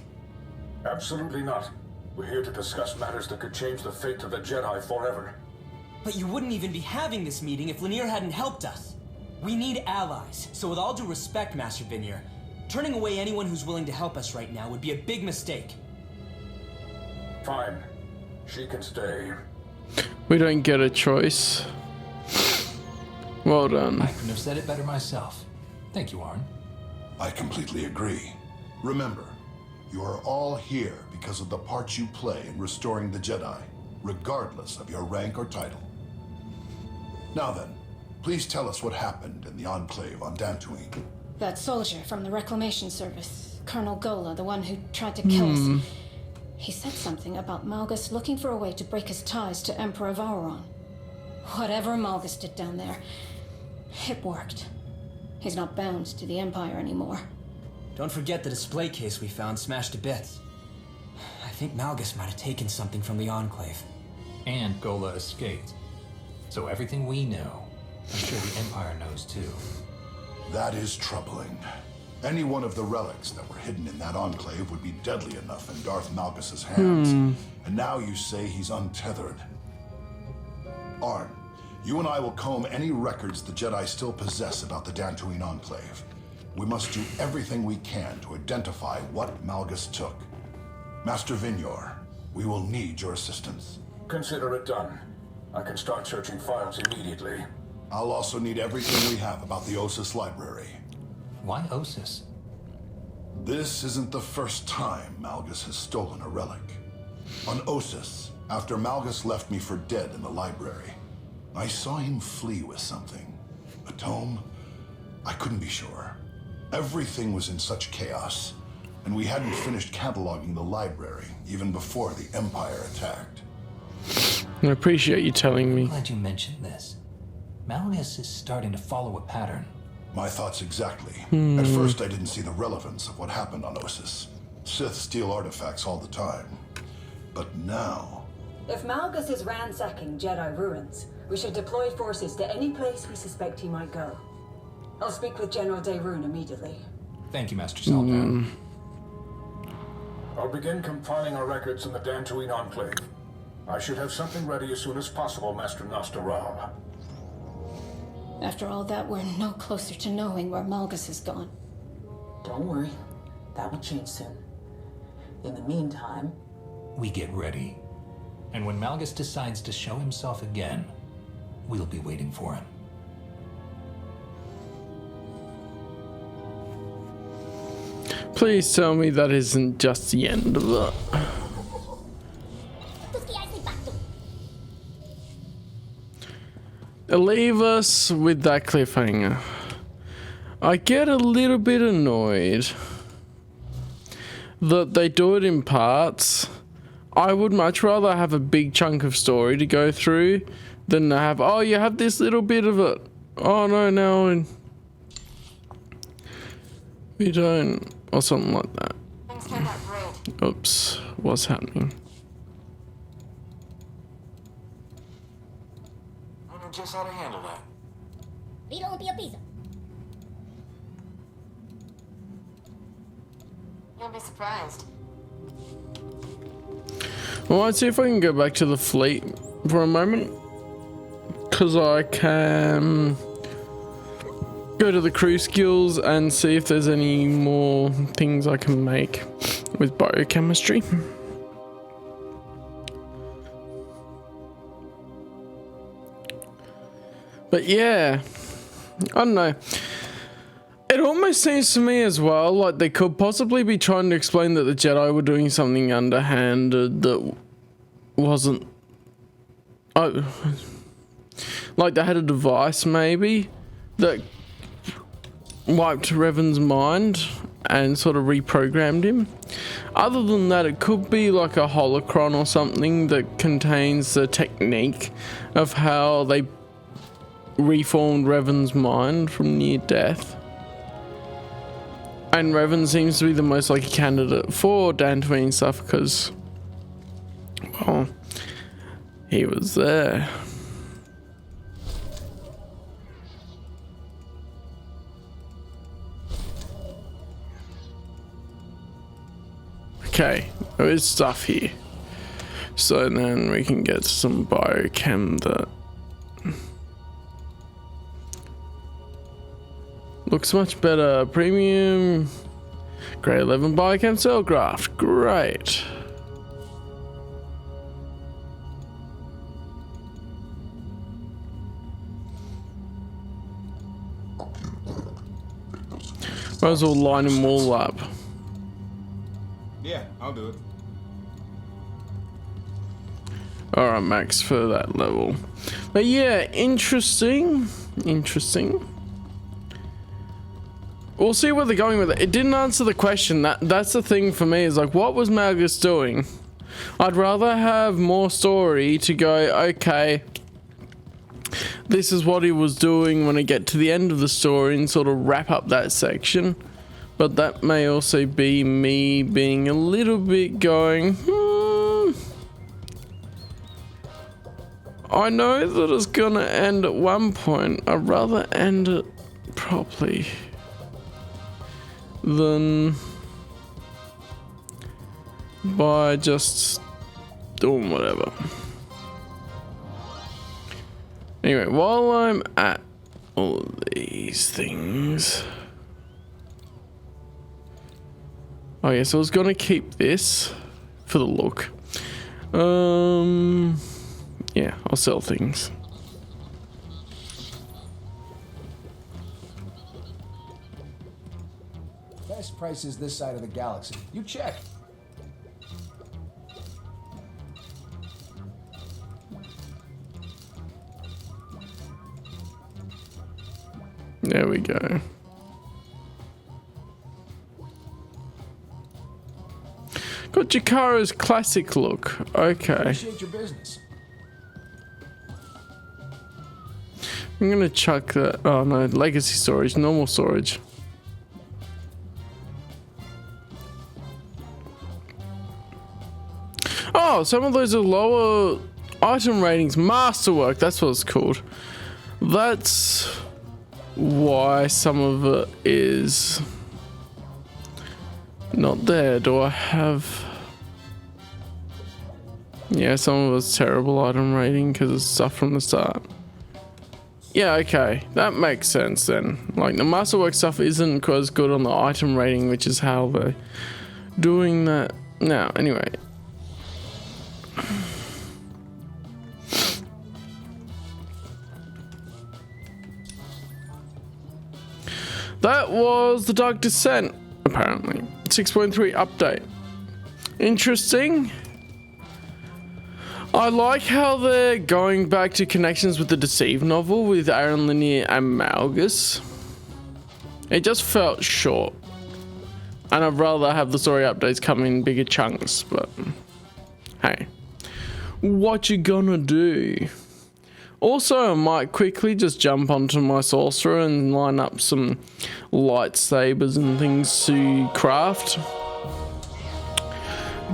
Absolutely not. We're here to discuss matters that could change the fate of the Jedi forever. But you wouldn't even be having this meeting if Lanier hadn't helped us. We need allies, so with all due respect, Master Vinyor, turning away anyone who's willing to help us right now would be a big mistake. Fine. She can stay. We don't get a choice. Well done. I couldn't have said it better myself. Thank you, Arn. I completely agree. Remember, you are all here because of the part you play in restoring the Jedi, regardless of your rank or title. Now then, please tell us what happened in the Enclave on Dantooine. That soldier from the Reclamation Service, Colonel Gola, the one who tried to kill us. He said something about Malgus looking for a way to break his ties to Emperor Vauron. Whatever Malgus did down there, it worked. He's not bound to the Empire anymore. Don't forget the display case we found smashed to bits. I think Malgus might have taken something from the Enclave. And Gola escaped. So everything we know, I'm sure the Empire knows too. That is troubling. Any one of the relics that were hidden in that Enclave would be deadly enough in Darth Malgus' hands. And now you say he's untethered. Arn, you and I will comb any records the Jedi still possess about the Dantooine Enclave. We must do everything we can to identify what Malgus took. Master Vinyor, we will need your assistance. Consider it done. I can start searching files immediately. I'll also need everything we have about the Ossus library. Why Ossus? This isn't the first time Malgus has stolen a relic. On Ossus, after Malgus left me for dead in the library, I saw him flee with something. A tome? I couldn't be sure. Everything was in such chaos, and we hadn't finished cataloging the library even before the Empire attacked. I appreciate you telling me. I'm glad you mentioned this. Malgus is starting to follow a pattern. My thoughts exactly. At first, I didn't see the relevance of what happened on Ossus. Sith steal artifacts all the time. But now... If Malgus is ransacking Jedi ruins, we should deploy forces to any place we suspect he might go. I'll speak with General Daerun immediately. Thank you, Master Sal Daren. I'll begin compiling our records in the Dantooine Enclave. I should have something ready as soon as possible, Master Nostarab. After all that, we're no closer to knowing where Malgus has gone. Don't worry. That will change soon. In the meantime... We get ready. And when Malgus decides to show himself again, we'll be waiting for him. Please tell me that isn't just the end of it. Leave us with that cliffhanger. I get a little bit annoyed that they do it in parts. I would much rather have a big chunk of story to go through than have, oh, you have this little bit of it. Oh, no, we don't. Or something like that. Things turned out great. Oops, what's happening? I know just how to handle that. You'll be surprised. Well, let's see if I can go back to the fleet for a moment. because I can go to the crew skills and see if there's any more things I can make with biochemistry. But yeah, I don't know. It almost seems to me as well like they could possibly be trying to explain that the Jedi were doing something underhanded that wasn't... Oh, like they had a device maybe that wiped Revan's mind and sort of reprogrammed him. Other than that, it could be like a holocron or something that contains the technique of how they reformed Revan's mind from near death. And Revan seems to be the most likely candidate for Dantooine stuff because, well, he was there. Okay, there is stuff here. So then we can get some biochem that looks much better. Premium grade 11 biochem cell graft. Great. Might as well line them all up. Yeah, I'll do it. Alright, max for that level. But yeah, interesting. Interesting. We'll see where they're going with it. It didn't answer the question. That's the thing for me, is like, what was Malgus doing? I'd rather have more story to go, okay, this is what he was doing when I get to the end of the story and sort of wrap up that section. But that may also be me being a little bit going, I know that it's gonna end at one point. I'd rather end it properly than by just doing whatever. Anyway, while I'm at all of these things, oh yes, I was gonna keep this for the look. Yeah, I'll sell things. Best prices this side of the galaxy. You check. There we go. Got Jakara's classic look. Okay. Appreciate your business. I'm gonna chuck that. Oh no, legacy storage, normal storage. Oh, some of those are lower item ratings. Masterwork, that's what it's called. That's why some of it is not there. Do I have... Yeah, some of it's terrible item rating because it's stuff from the start. Yeah, okay, that makes sense then. Like, the Masterwork stuff isn't as good on the item rating, which is how they're doing that now. Anyway. That was the Dark Descent, apparently. 6.3 update. Interesting. I like how they're going back to connections with the Deceive novel with Aaron Lanier and Malgus. It just felt short. And I'd rather have the story updates come in bigger chunks, but hey. What you gonna do? Also, I might quickly just jump onto my sorcerer and line up some lightsabers and things to craft.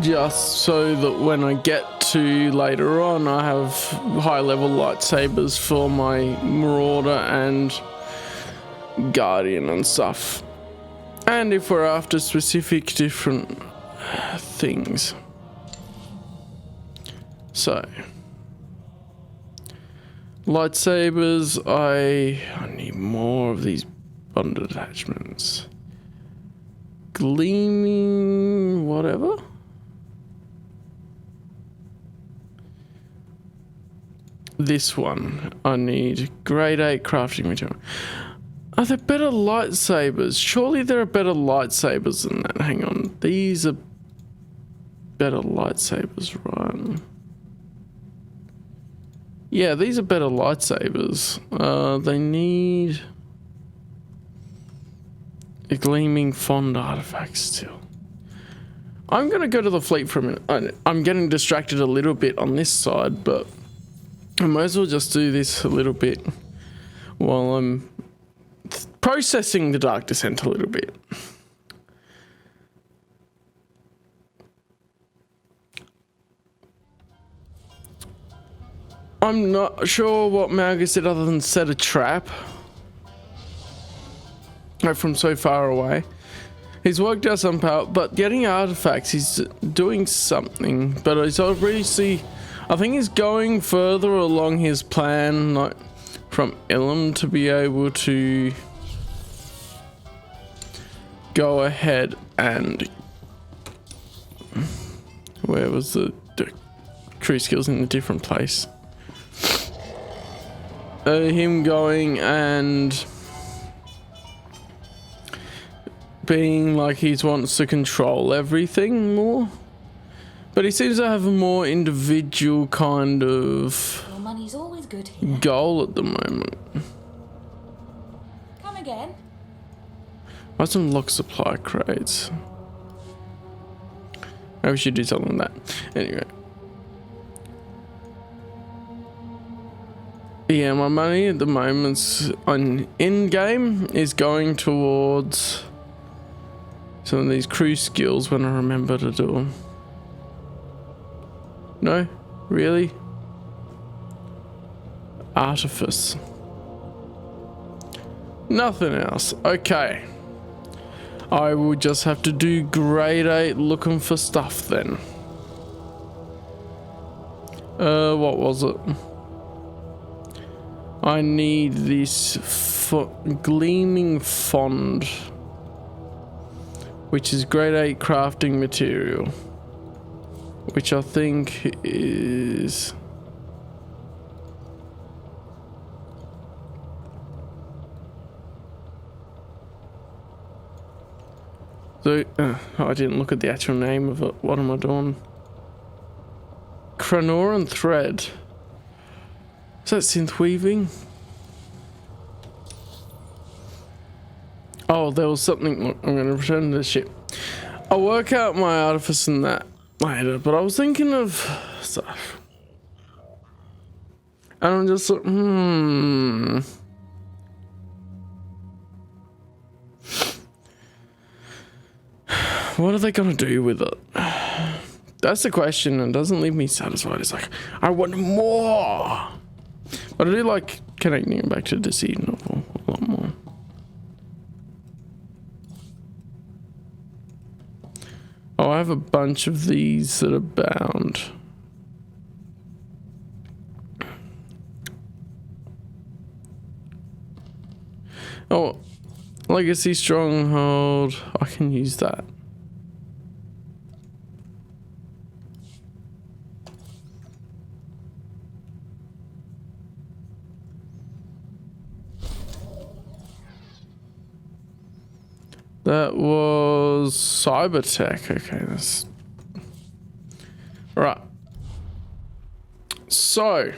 Just so that when I get to later on, I have high level lightsabers for my Marauder and Guardian and stuff. And if we're after specific different things. So Lightsabers, I need more of these bond attachments. Gleaming whatever. This one I need grade 8 crafting material. Are there better lightsabers? Surely there are better lightsabers than that. Hang on, these are better lightsabers, right? Yeah, these are better lightsabers. They need a gleaming fond artifact still. I'm gonna go to the fleet for a minute. I'm getting distracted a little bit on this side, but I might as well just do this a little bit while I'm processing the Dark Descent a little bit. I'm not sure what Malgus did other than set a trap. From so far away. He's worked out some power, but getting artifacts, he's doing something. But he's obviously, I think he's going further along his plan, like from Ilum, to be able to go ahead and where was the crew skills in a different place? Him going and being like he wants to control everything more, but he seems to have a more individual kind of money's always good here. goal at the moment. Come again. What's some lock supply crates? Maybe we should do something like that. Anyway. Yeah, my money at the moment on in-game is going towards some of these crew skills when I remember to do them. No? Really? Artifice. Nothing else. Okay. I will just have to do grade 8 looking for stuff then. What was it? I need this gleaming fond, which is grade 8 crafting material, which I think is so I didn't look at the actual name of it. What am I doing? Cranoran thread. Is that synth weaving? Oh, there was something. Look, I'm going to return to this ship. I'll work out my artifice and that later, but I was thinking of stuff. And I'm just like, what are they going to do with it? That's the question, and doesn't leave me satisfied. It's like, I want more! But I do like connecting it back to the Deceit novel a lot more. Oh, I have a bunch of these that are bound. Oh, Legacy Stronghold. I can use that. That was Cybertech. Okay, that's right. So,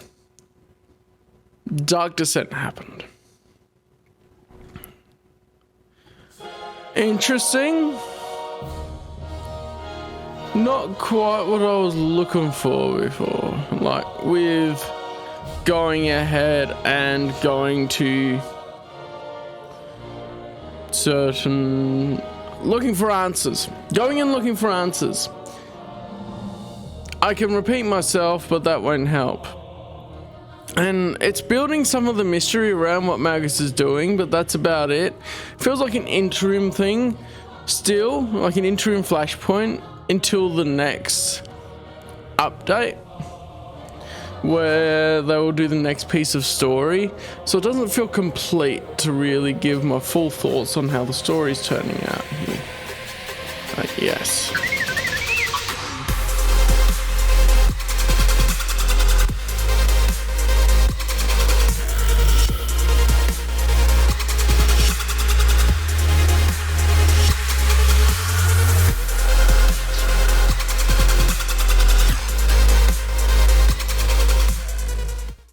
Dark Descent happened. Interesting. Not quite what I was looking for before. Like, with going ahead and going to certain looking for answers, going and looking for answers. I can repeat myself, but that won't help. And it's building some of the mystery around what Malgus is doing, but that's about it. Feels like an interim thing still, like an interim flashpoint until the next update. where they will do the next piece of story, so it doesn't feel complete to really give my full thoughts on how the story's turning out here. Yes.